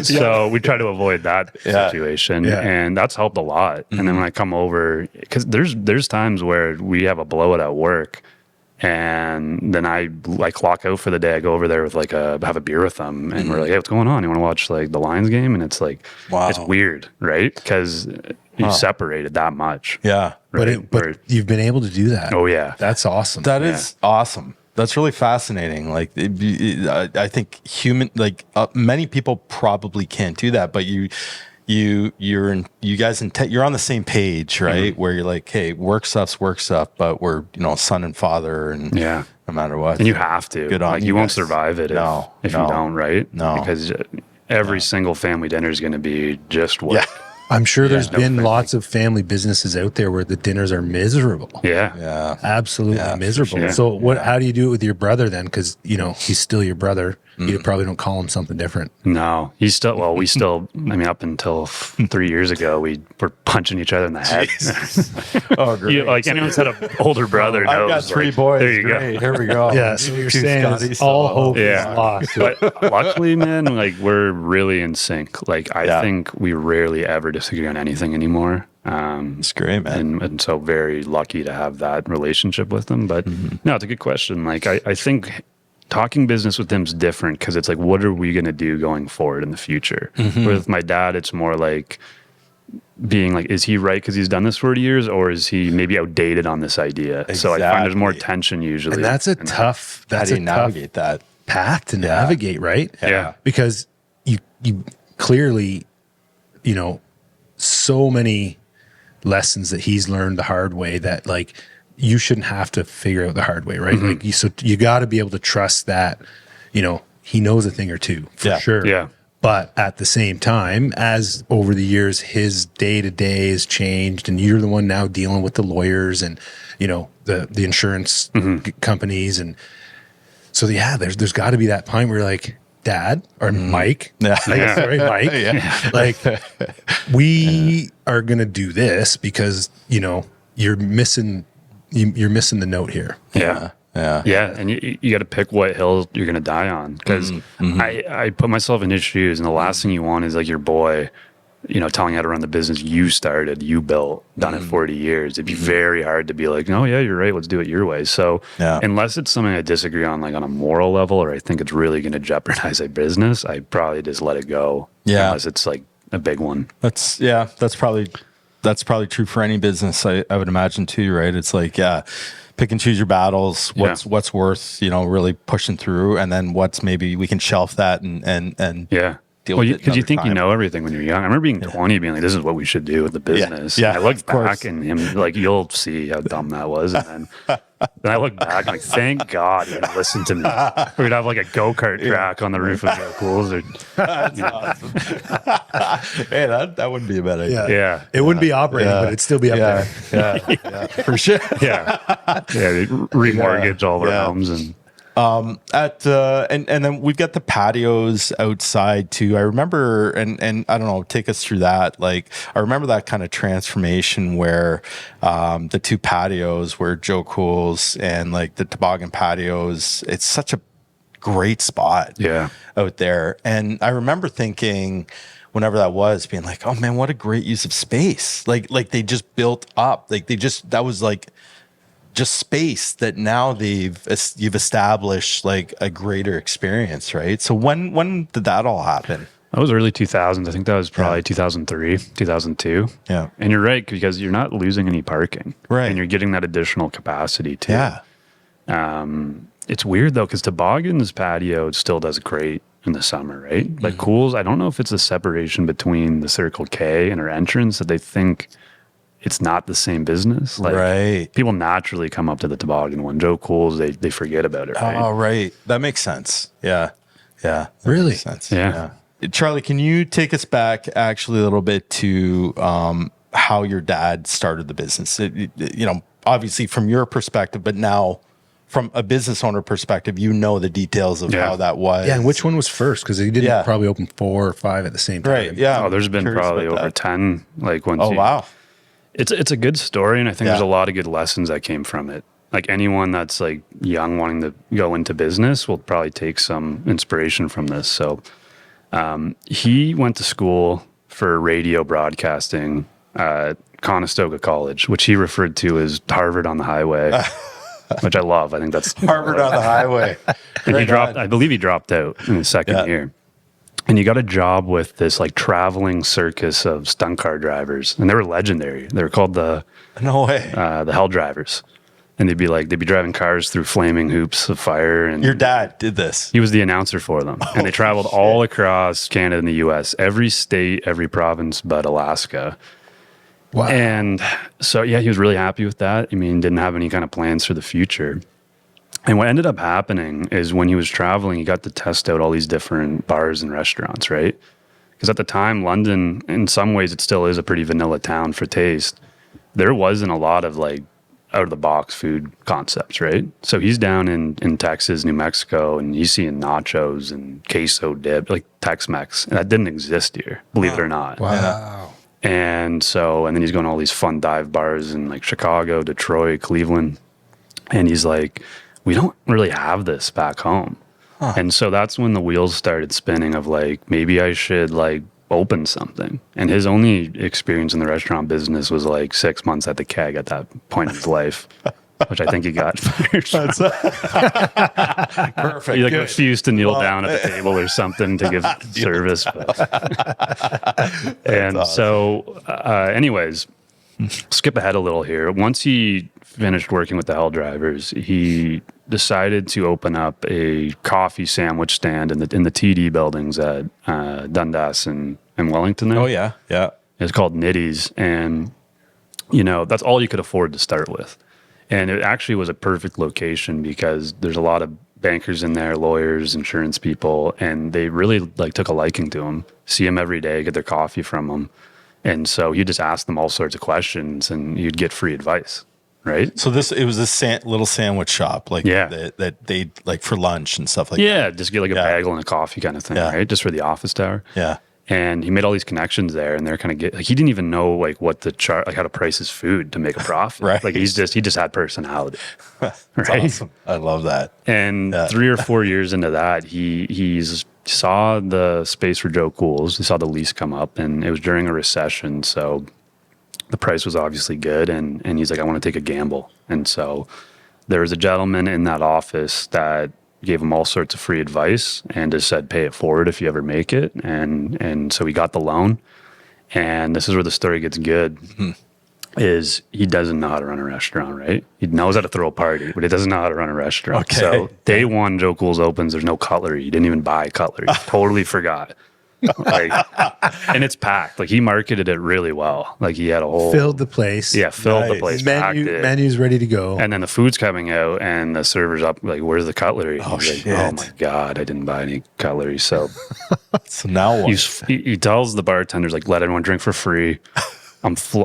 So we try to avoid that situation, and that's helped a lot. And then when I come over, because there's times where we have a blowout at work, and then I like clock out for the day. I go over there with have a beer with them, and we're like, "Hey, what's going on? You want to watch like the Lions game?" And it's like, it's weird, right? Because you separated that much. Yeah. But you've been able to do that. Oh yeah, that's awesome. That is awesome. That's really fascinating. Like, I think many people probably can't do that, but you're on the same page, right? Where you're like, hey, work stuff, but we're son and father, and no matter what, and you have to. Good on you won't guys. survive it if you don't, right? No, because every single family dinner is going to be just work. Yeah. I'm sure there's been lots of family businesses out there where the dinners are miserable. Yeah. Absolutely miserable. Sure. So how do you do it with your brother then? Because, he's still your brother. You probably don't call him something different. No, he's still, up until 3 years ago, we were punching each other in the head. Oh, great. Like anyone's had an older brother knows. I've got three boys. There you go. Here we go. Yeah, so you're saying is all hope is lost. But luckily, man, like we're really in sync. Like I think we rarely ever disagree on anything anymore. It's great, man. And so very lucky to have that relationship with him. But no, it's a good question. Like, I think talking business with him is different because it's like, what are we going to do going forward in the future? With my dad, it's more like being like, is he right because he's done this 40 years, or is he maybe outdated on this idea? Exactly. So I find there's more tension usually. And that's a tough, How do you navigate that path to navigate, right? Yeah. Because you clearly, you know, so many lessons that he's learned the hard way that like you shouldn't have to figure out the hard way, right? Like you got to be able to trust that, you know, he knows a thing or two for sure. Yeah. But at the same time, as over the years, his day to day has changed, and you're the one now dealing with the lawyers and, you know, the insurance companies. And so, yeah, there's got to be that point where you're like, Dad or Mike, sorry, Mike, like we are going to do this because, you know, you're missing the note here. Yeah. And you got to pick what hill you're going to die on. Because I put myself in his shoes, and the last thing you want is like your boy, you know, telling you how to run the business you started, you built, done it 40 years. It'd be very hard to be like, no, yeah, you're right. Let's do it your way. So unless it's something I disagree on, like on a moral level, or I think it's really going to jeopardize a business, I probably just let it go. Yeah. Unless it's like a big one. That's probably true for any business. I would imagine too, right? It's like, pick and choose your battles. What's worth, you know, really pushing through, and then what's maybe we can shelf that and deal with it. Because you think time. you know everything when you're young. I remember being 20, being like, "This is what we should do with the business." Yeah. And I look back and him like, you'll see how dumb that was. And then I look back like, thank God you didn't listen to me. We'd have like a go-kart track on the roof of Joe Kool's. Or, Hey, that wouldn't be a bad idea. Yeah. It wouldn't be operating, but it'd still be up there. Yeah, for sure. Remortgage all of our homes and. And then we've got the patios outside too. I remember, and I don't know, take us through that. Like, I remember that kind of transformation where the two patios were Joe Kool's and like the Toboggan patios. It's such a great spot out there. And I remember thinking, whenever that was, being like, oh man, what a great use of space. Like they just built up, that was like just space that now you've established like a greater experience, right? So when did that all happen? That was early 2000s. I think that was probably 2003, 2002. Yeah. And you're right, because you're not losing any parking. Right. And you're getting that additional capacity too. Yeah. It's weird though, because Toboggan's patio still does great in the summer, right? Like Kool's, I don't know if it's a separation between the Circle K and our entrance that they think it's not the same business. Like, right. People naturally come up to the Toboggan one. Joe Kool's, they forget about it, right? Oh, right. That makes sense. Yeah. Yeah. Really? Makes sense. Yeah. Charlie, can you take us back actually a little bit to how your dad started the business? You know, obviously from your perspective, but now from a business owner perspective, you know the details of how that was. Yeah, and which one was first? Because he didn't probably open 4 or 5 at the same time. Right, yeah. Oh, there's been probably over 10. Like once. Oh, wow. It's a good story, and I think there's a lot of good lessons that came from it. Like anyone that's like young wanting to go into business will probably take some inspiration from this. So he went to school for radio broadcasting at Conestoga College, which he referred to as Harvard on the highway, which I love. I think that's Harvard on the highway. And I believe he dropped out in his second year. And you got a job with this like traveling circus of stunt car drivers, and they were legendary. They were called the Hell Drivers, and they'd be driving cars through flaming hoops of fire. And your dad did this. He was the announcer for them, and they traveled all across Canada and the U.S., every state, every province, but Alaska. Wow! And so he was really happy with that. I mean, didn't have any kind of plans for the future. And what ended up happening is when he was traveling, he got to test out all these different bars and restaurants, right? Because at the time, London, in some ways, it still is a pretty vanilla town for taste. There wasn't a lot of like out-of-the-box food concepts, right? So he's down in Texas, New Mexico, and he's seeing nachos and queso dip, like Tex-Mex. And that didn't exist here, believe it or not. Wow. And then he's going to all these fun dive bars in like Chicago, Detroit, Cleveland. And he's like, we don't really have this back home. And so that's when the wheels started spinning of like, maybe I should like open something. And his only experience in the restaurant business was like 6 months at the Keg at that point in his life, which I think he got fired from. Perfect. He like Good. refused to kneel down at the table or something to give service. And awesome. so, anyways, skip ahead a little here. Once he finished working with the Hell Drivers, he decided to open up a coffee sandwich stand in the TD buildings at Dundas and Wellington. There. Oh yeah, yeah. It's called Nitty's, and that's all you could afford to start with. And it actually was a perfect location because there's a lot of bankers in there, lawyers, insurance people, and they really like took a liking to him. See him every day, get their coffee from him, and so you just ask them all sorts of questions, and you'd get free advice. Right. So it was this little sandwich shop, like that they like for lunch and stuff like that. Yeah, just get like a bagel and a coffee kind of thing, right? Just for the office tower. Yeah. And he made all these connections there, and they're kind of he didn't even know like what to chart, like how to price his food to make a profit. Right. Like he just had personality. That's right. awesome. I love that. And 3 or 4 years into that, he saw the space for Joe Kool's. He saw the lease come up, and it was during a recession, so the price was obviously good, and he's like, I want to take a gamble. And so there was a gentleman in that office that gave him all sorts of free advice and just said, pay it forward if you ever make it. And so he got the loan. And this is where the story gets good, is he doesn't know how to run a restaurant, right? He knows how to throw a party, but he doesn't know how to run a restaurant. Okay. So day one, Joe Kool's opens, there's no cutlery. He didn't even buy cutlery. Totally forgot. Like, and it's packed. Like he marketed it really well. Like he had a whole Filled the place. Yeah, filled the place. packed it. Menu's ready to go. And then the food's coming out, and the server's up. Like, where's the cutlery? Oh, He's shit. Like, oh my god, I didn't buy any cutlery. So So now what? he tells the bartenders like, let everyone drink for free.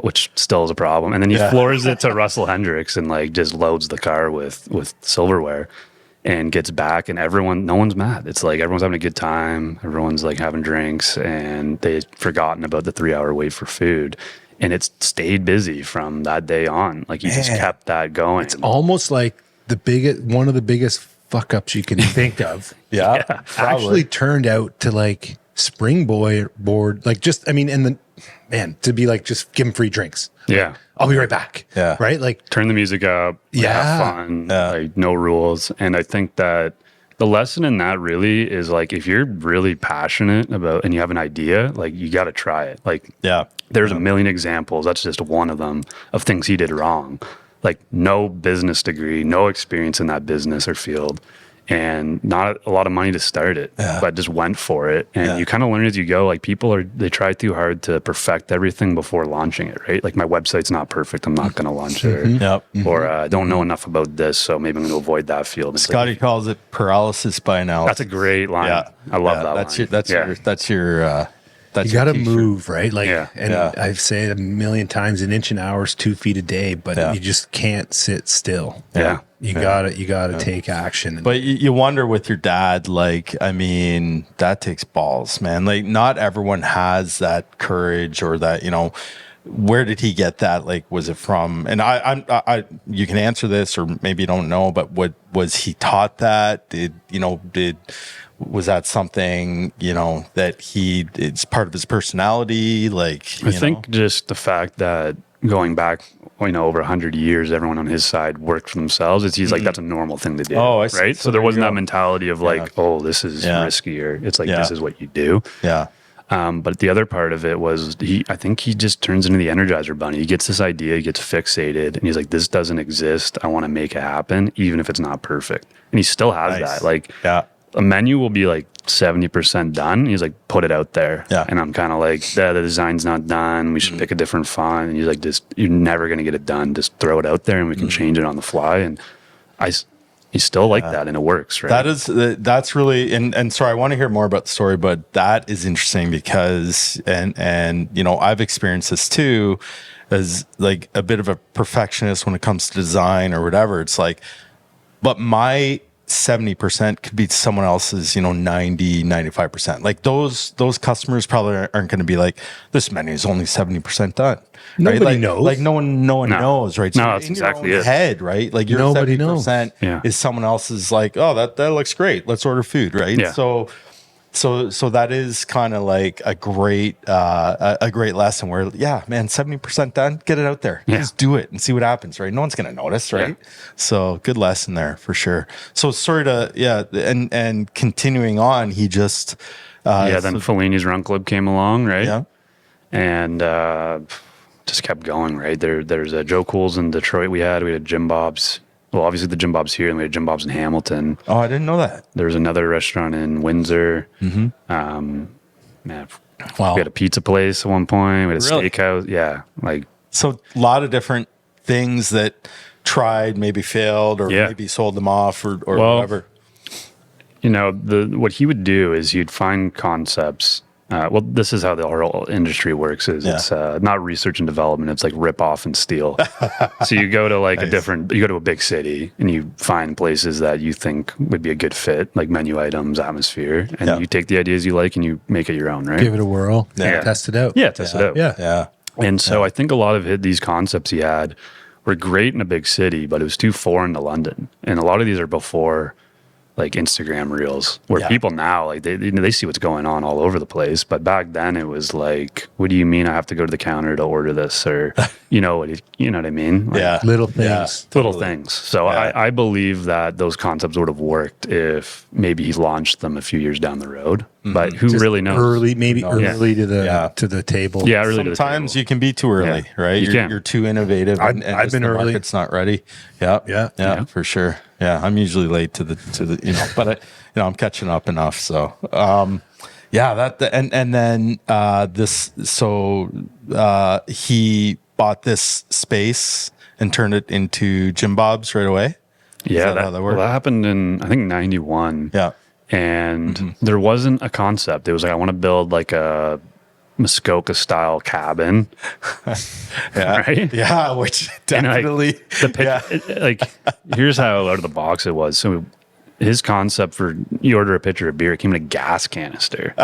Which still is a problem. And then he floors it to Russell Hendricks and like just loads the car with silverware. And gets back, and no one's mad. It's like everyone's having a good time. Everyone's like having drinks, and they'd forgotten about the 3-hour wait for food. And it's stayed busy from that day on. Like he just kept that going. It's almost like one of the biggest fuck ups you can think of. yeah, Actually turned out to like springboard, like just, I mean, and then to be like, just give them free drinks. Yeah. I'll be right back. Yeah. Right. Like Turn the music up. Have fun. Like no rules. And I think that the lesson in that really is like, if you're really passionate about and you have an idea, like you got to try it. Like there's a million examples. That's just one of them of things he did wrong. Like no business degree, no experience in that business or field. And not a lot of money to start it, but just went for it. And you kind of learn as you go. Like they try too hard to perfect everything before launching it, right? Like my website's not perfect, I'm not going to launch it. Or I don't know enough about this, so maybe I'm going to avoid that field. It's Scotty calls it paralysis by analysis. That's a great line. I love that line. That's your you got to move, right? Like, and Yeah. I've said it a million times, an inch an hour is 2 feet a day, but you just can't sit still. You gotta take action. But you wonder with your dad, like, I mean, that takes balls, man. Like, not everyone has that courage or that, where did he get that? Like, was it from? And I you can answer this, or maybe you don't know, but was he taught that? Was that something, that it's part of his personality? Like, I think just the fact that going back, over 100 years, everyone on his side worked for themselves. He's like, that's a normal thing to do. Oh, I see. Right. So there wasn't that mentality of like, oh, this is riskier. It's like, this is what you do. Yeah. But the other part of it was I think he just turns into the Energizer Bunny. He gets this idea, he gets fixated, and he's like, this doesn't exist. I want to make it happen, even if it's not perfect. And he still has that. Like, a menu will be like 70% done. He's like, put it out there. Yeah. And I'm kind of like, the design's not done. We should pick a different font. And he's like, you're never going to get it done. Just throw it out there and we can change it on the fly. And he's still like that, and it works, right? That's really, and sorry, I want to hear more about the story, but that is interesting because, and I've experienced this too, as like a bit of a perfectionist when it comes to design or whatever. It's like, but my 70% could be someone else's, 90, 95%. Like those customers probably aren't going to be like, this menu is only 70% done. Nobody right? knows. Like no one knows, right? So No, that's exactly your it. head, right? Like your Nobody 70% is someone else's like, oh, that looks great. Let's order food, right? Yeah. So So that is kind of like a great lesson where, yeah, man, 70% done, get it out there. Yeah. Just do it and see what happens, right? No one's going to notice, right? Yeah. So good lesson there for sure. So sort of, and continuing on, he just... then Fellini's Runt Club came along, right? Yeah. And just kept going, right? There's Joe Kool's in Detroit we had Jim Bob's. Well, obviously the Jim Bob's here, and we had Jim Bob's in Hamilton. Oh, I didn't know that. There's another restaurant in Windsor. Mm-hmm. Wow. We had a pizza place at one point. We had a steakhouse. Yeah. So a lot of different things that tried, maybe failed, or maybe sold them off or whatever. You know, what he would do is he'd find concepts. This is how the whole industry works. It's not research and development. It's like rip off and steal. So you go to like you go to a big city and you find places that you think would be a good fit, like menu items, atmosphere, and you take the ideas you like and you make it your own, right? Give it a whirl. Yeah. Test it out. Yeah, test it out. Yeah. And so I think a lot of these concepts he had were great in a big city, but it was too foreign to London. And a lot of these are before like Instagram reels, where people now like they see what's going on all over the place. But back then it was like, what do you mean I have to go to the counter to order this? Or you know what I mean? Like, little things. Little things. So I believe that those concepts would have worked if maybe he launched them a few years down the road. But who Just really knows? Early to the table. Yeah, early to the Sometimes table. you can be too early, right? You're too innovative. I've been the early. Market's not ready. Yeah, for sure. Yeah, I'm usually late to the but I'm catching up enough. So he bought this space and turned it into Jim Bob's right away. Yeah, how that worked? Well, that happened in I think '91. Yeah. And there wasn't a concept. It was like, I want to build like a Muskoka style cabin. Right? Yeah, which definitely here's how out of the box it was. So his concept for you order a pitcher of beer, it came in a gas canister.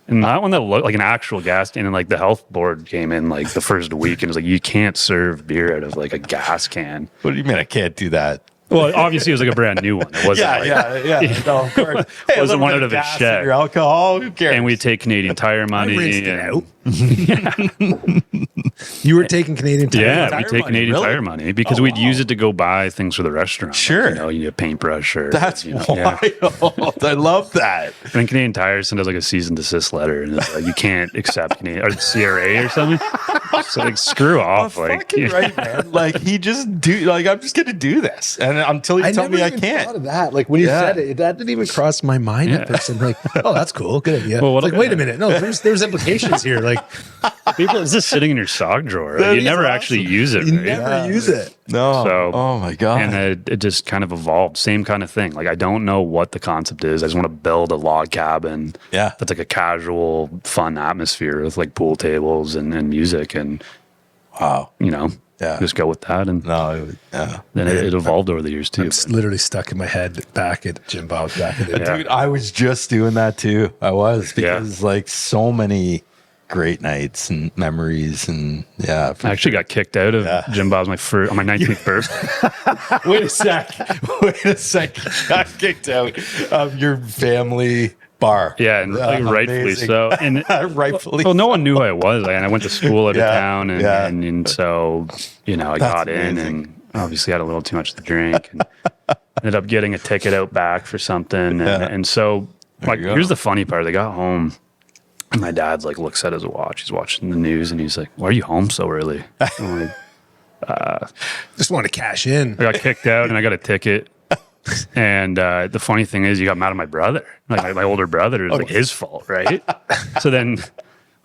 And that one that looked like an actual gas can, and like the health board came in like the first week and was like, you can't serve beer out of like a gas can. What do you mean I can't do that? Well, obviously it was like a brand new one. It wasn't No, of course. It wasn't one out of a shed. Your alcohol, who cares? And we take Canadian Tire money. You were taking Canadian Tire. Yeah, we take Canadian Tire money because we'd use it to go buy things for the restaurant. Sure. Like, you need a paintbrush or... That's wild. I love that. And then Canadian Tire sent us like a cease and desist letter, and it's like, you can't accept Canadian... Or the CRA or something. So like, screw off. Right, man. Like, I'm just going to do this. And until you tell me I can't. Thought of that. Like, when you said it, that didn't even cross my mind at first. I'm like, oh, that's cool. Good idea. Well, wait a minute. No, there's implications here. Like, people, it's just sitting in your sock drawer. Like, you never actually use it. You right? never use it. No. So, oh my God. And it just kind of evolved. Same kind of thing. Like, I don't know what the concept is. I just want to build a log cabin. Yeah. That's like a casual, fun atmosphere with like pool tables and music. And, wow. Just go with that. And then it evolved over the years too. It's literally stuck in my head back at Jim Bob's back in the day. Dude, I was just doing that too. I was, because like so many great nights and memories, and I actually got kicked out of Jim Bob's on my 19th birthday. Wait a sec. Got kicked out of your family bar. Yeah, and rightfully so. And rightfully. Well, no one knew who I was. And I went to school out of town, and so I got in and obviously had a little too much to drink, and ended up getting a ticket out back for something. And so, here's the funny part: they got home. And my dad's like looks at his watch. He's watching the news, and he's like, "Why are you home so early?" I'm like, just want to cash in. I got kicked out, and I got a ticket. And the funny thing is, you got mad at my brother. Like my older brother, it was like his fault, right? So then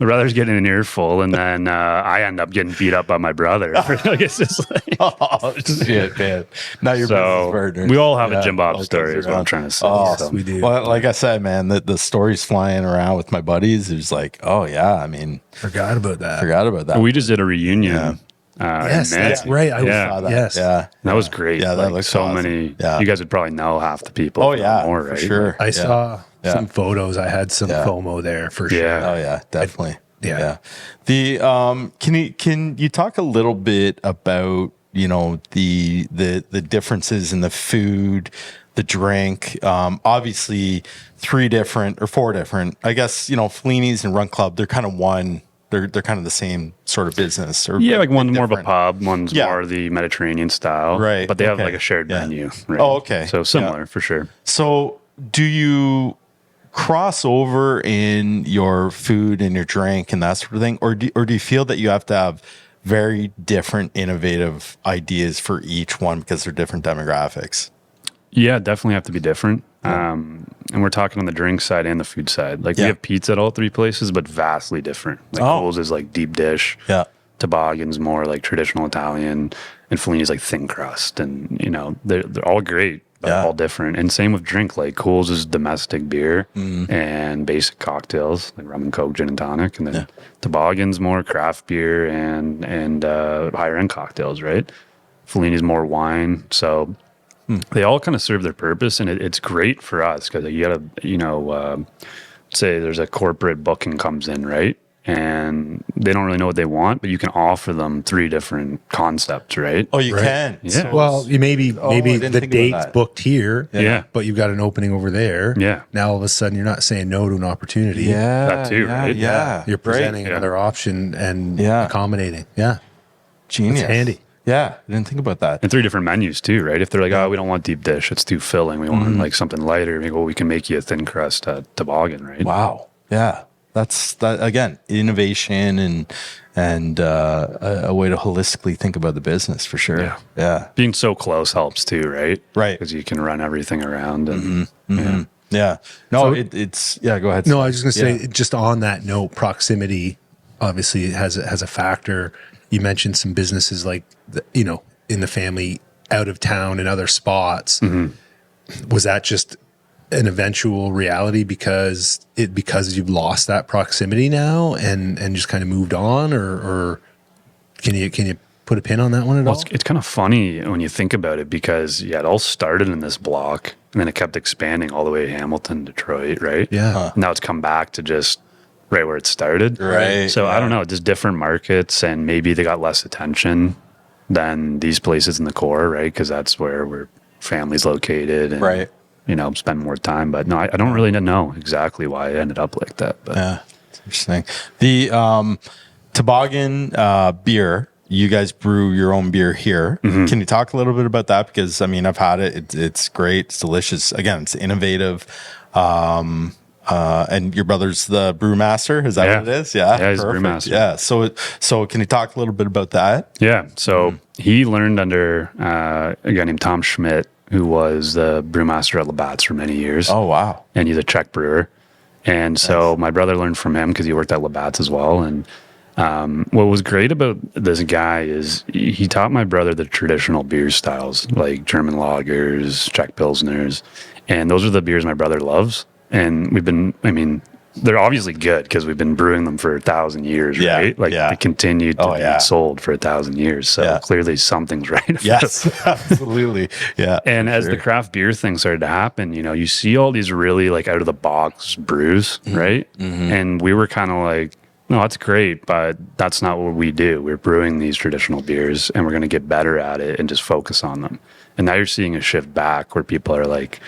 my brother's getting an earful, and then I end up getting beat up by my brother. Like, it's just like, oh shit, man! Now you're business partners. We all have a Jim Bob story, is what I'm trying to say. Oh, so. We do. Well, like I said, man, the stories flying around with my buddies. It was like, oh yeah, I mean, Forgot about that. We just did a reunion. Yeah. Yes, that's right. I saw that. Yes. Yeah. That was great. Yeah, that looks so awesome. many. Yeah. You guys would probably know half the people. Oh yeah, more, for right? sure. I saw some photos. I had some FOMO there for sure. Yeah. Oh yeah, definitely. Yeah. The can you talk a little bit about the differences in the food, the drink. Obviously, 3 different or 4 different. I guess Fellini's and Runt Club. They're kind of one. They're kind of the same sort of business. Or like one's more of a different. pub, one's more the Mediterranean style, Right? But they have okay. like a shared Yeah. menu. Right? Oh, okay. So similar for sure. So, do you cross over in your food and your drink and that sort of thing, or do you feel that you have to have very different, innovative ideas for each one because they're different demographics? Yeah, definitely have to be different. And we're talking on the drink side and the food side. Like we have pizza at all 3 places, but vastly different. Like Kool's is like deep dish. Yeah. Toboggan's more like traditional Italian, and Fellini's like thin crust. And they're all great, but all different. And same with drink. Like Kool's is domestic beer and basic cocktails like rum and coke, gin and tonic, and then Toboggan's more craft beer and higher end cocktails, right? Fellini's more wine. So they all kind of serve their purpose, and it's great for us because you gotta, say there's a corporate booking comes in, right? And they don't really know what they want, but you can offer them 3 different concepts, right? Oh, you can. Yeah. So Well, you maybe I didn't the think about date's that. booked here, Yeah. but you've got an opening over there. Yeah. Now all of a sudden you're not saying no to an opportunity. That too, right? Yeah. You're presenting Yeah. another option and Yeah. accommodating. Yeah. Genius. That's handy. Yeah, I didn't think about that. And 3 different menus too, right? If they're like, oh, we don't want deep dish, it's too filling. We want like something lighter. Maybe we can make you a thin crust toboggan, right? Wow. Yeah. That's that again, innovation and a way to holistically think about the business for sure. Yeah. Yeah. Being so close helps too, right? Right. Because you can run everything around. And Yeah. No, So- it's go ahead. No, I was just going to say, just on that note, proximity obviously has a factor. You mentioned some businesses like, in the family out of town and other spots. Was that just an eventual reality because you've lost that proximity now and just kind of moved on, or can you put a pin on that one at all? It's kind of funny when you think about it because it all started in this block and then it kept expanding all the way to Hamilton, Detroit, right? Yeah. Now it's come back to just right where it started. Right. So I don't know, just different markets, and maybe they got less attention than these places in the core, right? Because that's where family's located and Right. spend more time. But no, I don't really know exactly why it ended up like that. But Yeah. It's interesting. The Toboggan beer, you guys brew your own beer here. Can you talk a little bit about that? Because I've had it. It's great. It's delicious. Again, it's innovative. And your brother's the brewmaster. Is that what it is? Yeah. Yeah, he's the Perfect. brewmaster. Yeah. So can you talk a little bit about that? yeah, so he learned under a guy named Tom Schmidt, who was the brewmaster at Labatt's for many years. Oh, wow. And he's a Czech brewer. And so my brother learned from him because he worked at Labatt's as well. And what was great about this guy is he taught my brother the traditional beer styles, like German lagers, Czech pilsners. And those are the beers my brother loves. And they're obviously good because we've been brewing them for 1,000 years, Yeah, right? Like yeah. they continued to be sold for 1,000 years. So clearly something's right. Yes, absolutely. Yeah. And as the craft beer thing started to happen, you see all these really like out of the box brews, right? And we were kind of like, no, that's great, but that's not what we do. We're brewing these traditional beers and we're going to get better at it and just focus on them. And now you're seeing a shift back where people are like,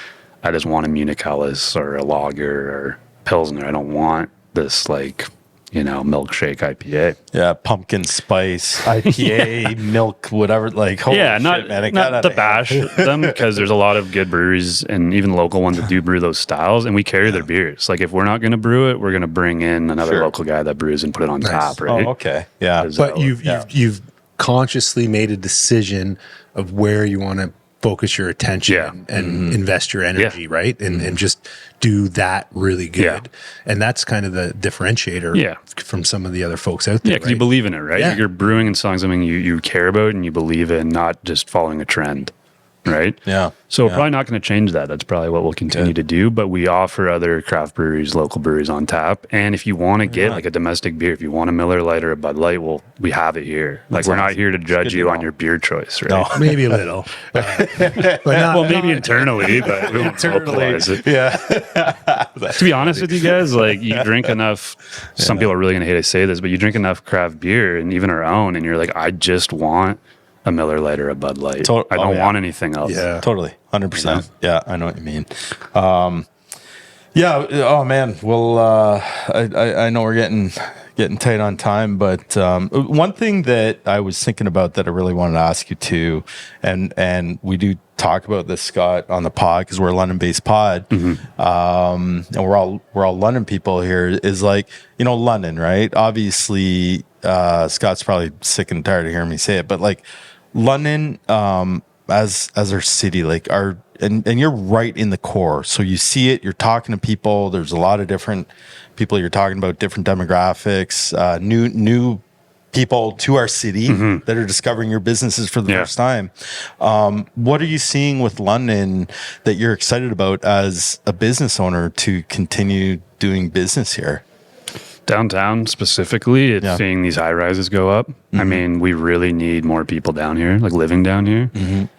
I just want a Munich Helles or a lager or Pilsner. I don't want this milkshake IPA. Yeah, pumpkin spice, IPA, milk, whatever. Like, holy Yeah, shit, not man, it got not out to of hand. bash them because there's a lot of good breweries and even local ones that do brew those styles, and we carry their beers. Like if we're not going to brew it, we're going to bring in another local guy that brews and put it on tap, right? Oh, okay. Yeah. 'Cause But that- you've consciously made a decision of where you want to focus your attention and invest your energy, right? And just do that really good. Yeah. And that's kind of the differentiator from some of the other folks out there. Yeah, because you believe in it, right? Yeah. You're brewing and selling something you care about and you believe in, not just following a trend, right? Yeah. So we're probably not going to change that. That's probably what we'll continue to do. But we offer other craft breweries, local breweries on tap. And if you want to get like a domestic beer, if you want a Miller Lite or a Bud Light, well, we have it here. Like we're not here to judge you on your beer choice, right? No. Maybe a little. But not, Maybe internally, but we won't vocalize it. Yeah. To be honest with you guys, like you drink enough, some people are really going to hate I say this, but you drink enough craft beer and even our own, and you're like, I just want a Miller Lite or a Bud Light. I don't want anything else. Yeah, totally, 100%. Yeah, I know what you mean. Yeah. Oh man. Well, I know we're getting tight on time, but one thing that I was thinking about that I really wanted to ask you too, and we do talk about this, Scott, on the pod because we're a London-based pod, and we're all London people here. Is like, London, right? Obviously, Scott's probably sick and tired of hearing me say it, but like London, as our city, like and you're right in the core. So you see it, you're talking to people. There's a lot of different people you're talking about, different demographics, new people to our city that are discovering your businesses for the first time. What are you seeing with London that you're excited about as a business owner to continue doing business here? Downtown specifically, it's seeing these high rises go up. I mean, we really need more people down here, like living down here.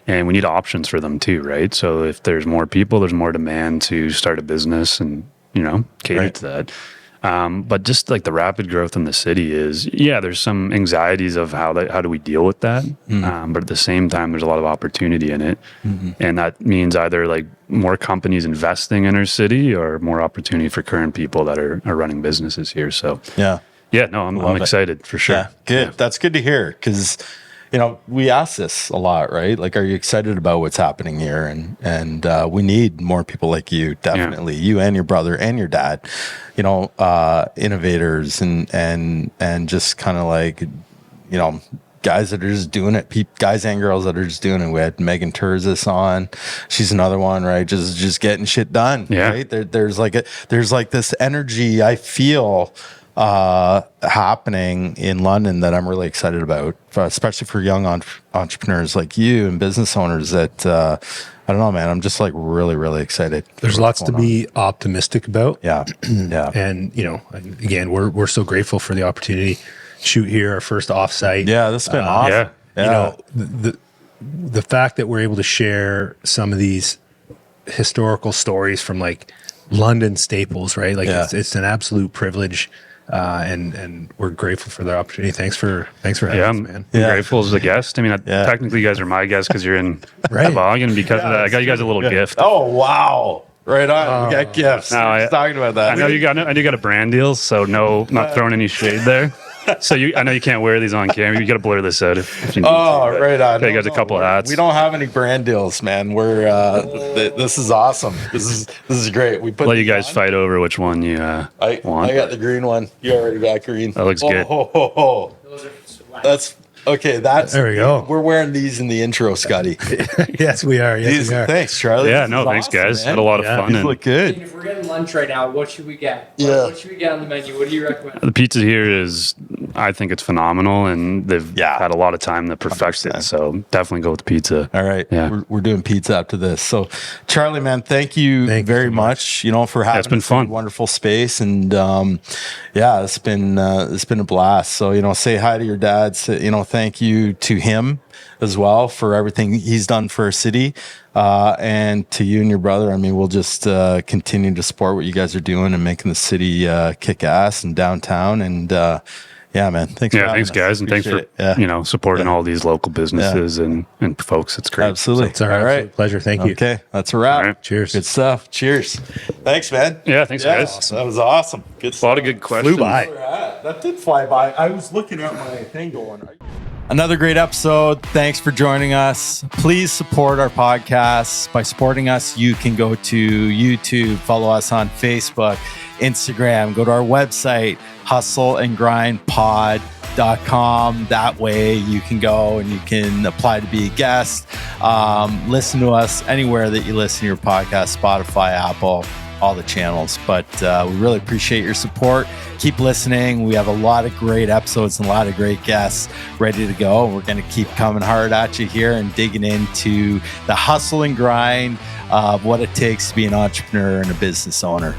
And we need options for them too, right? So if there's more people, there's more demand to start a business and, cater to that. But just like the rapid growth in the city is, there's some anxieties of how do we deal with that? But at the same time, there's a lot of opportunity in it. And that means either like more companies investing in our city or more opportunity for current people that are running businesses here. So I'm excited for sure. Yeah, good. Yeah. That's good to hear because, we ask this a lot, right? Like, are you excited about what's happening here? And we need more people like you, definitely. You and your brother and your dad, innovators and just kind of like, guys that are just doing it, guys and girls that are just doing it. We had Megan Terzis on. She's another one, right? Just getting shit done, right? There's like this energy I feel happening in London that I'm really excited about, especially for young entrepreneurs like you and business owners that, I don't know, man, I'm just like really, really excited. There's lots to be optimistic about. Yeah. And, again, we're so grateful for the opportunity to shoot here, our first offsite. Yeah, this has been awesome. The fact that we're able to share some of these historical stories from like London staples, right? Like it's an absolute privilege. And we're grateful for the opportunity. Thanks for having us, man. I'm grateful as a guest. I mean, technically you guys are my guest because you're in Toboggan. Because of that, I got you guys a little gift. Oh, wow. Right on. We got gifts. No, I was talking about that. I know you got a brand deal, so not throwing any shade there. So I know you can't wear these on camera. You got to blur this out if you need to. Right on. You guys a couple of hats. We don't have any brand deals, man. We're this is awesome. This is great. We put. Let you guys fight over which one you want. I got the green one. You already got green. That looks good. That's okay. There we go. We're wearing these in the intro, Scotty. Yes, we are. Yes, we are. Thanks, Charlie. Yeah, no, thanks, awesome, guys. Man. Had a lot of fun. These look good. If we're getting lunch right now, what should we get? What should we get on the menu? What do you recommend? The pizza here is, I think it's phenomenal, and they've had a lot of time to perfect 100%. It. So definitely go with the pizza. All right. Yeah. We're doing pizza after this. So Charlie, man, thank you very much, for having it's been fun. Wonderful space. And it's been a blast. So, say hi to your dad. Thank you to him as well for everything he's done for our city. And to you and your brother, I mean, we'll just continue to support what you guys are doing and making the city kick ass and downtown. And man, thanks. Thanks, guys, and thanks for supporting all these local businesses and folks. It's great. Absolutely, it's our absolute pleasure. Thank you. Okay, that's a wrap. Right. Cheers. Good stuff. Cheers. Thanks, man. Yeah, thanks, guys. That was awesome. Good stuff. A lot of good questions. Flew by. That did fly by. I was looking at my thing going. Another great episode. Thanks for joining us. Please support our podcasts. By supporting us, you can go to YouTube, follow us on Facebook, Instagram, go to our website, hustleandgrindpod.com. That way you can go and you can apply to be a guest. Listen to us anywhere that you listen to your podcast, Spotify, Apple, all the channels. But we really appreciate your support. Keep listening. We have a lot of great episodes and a lot of great guests ready to go. We're going to keep coming hard at you here and digging into the hustle and grind of what it takes to be an entrepreneur and a business owner.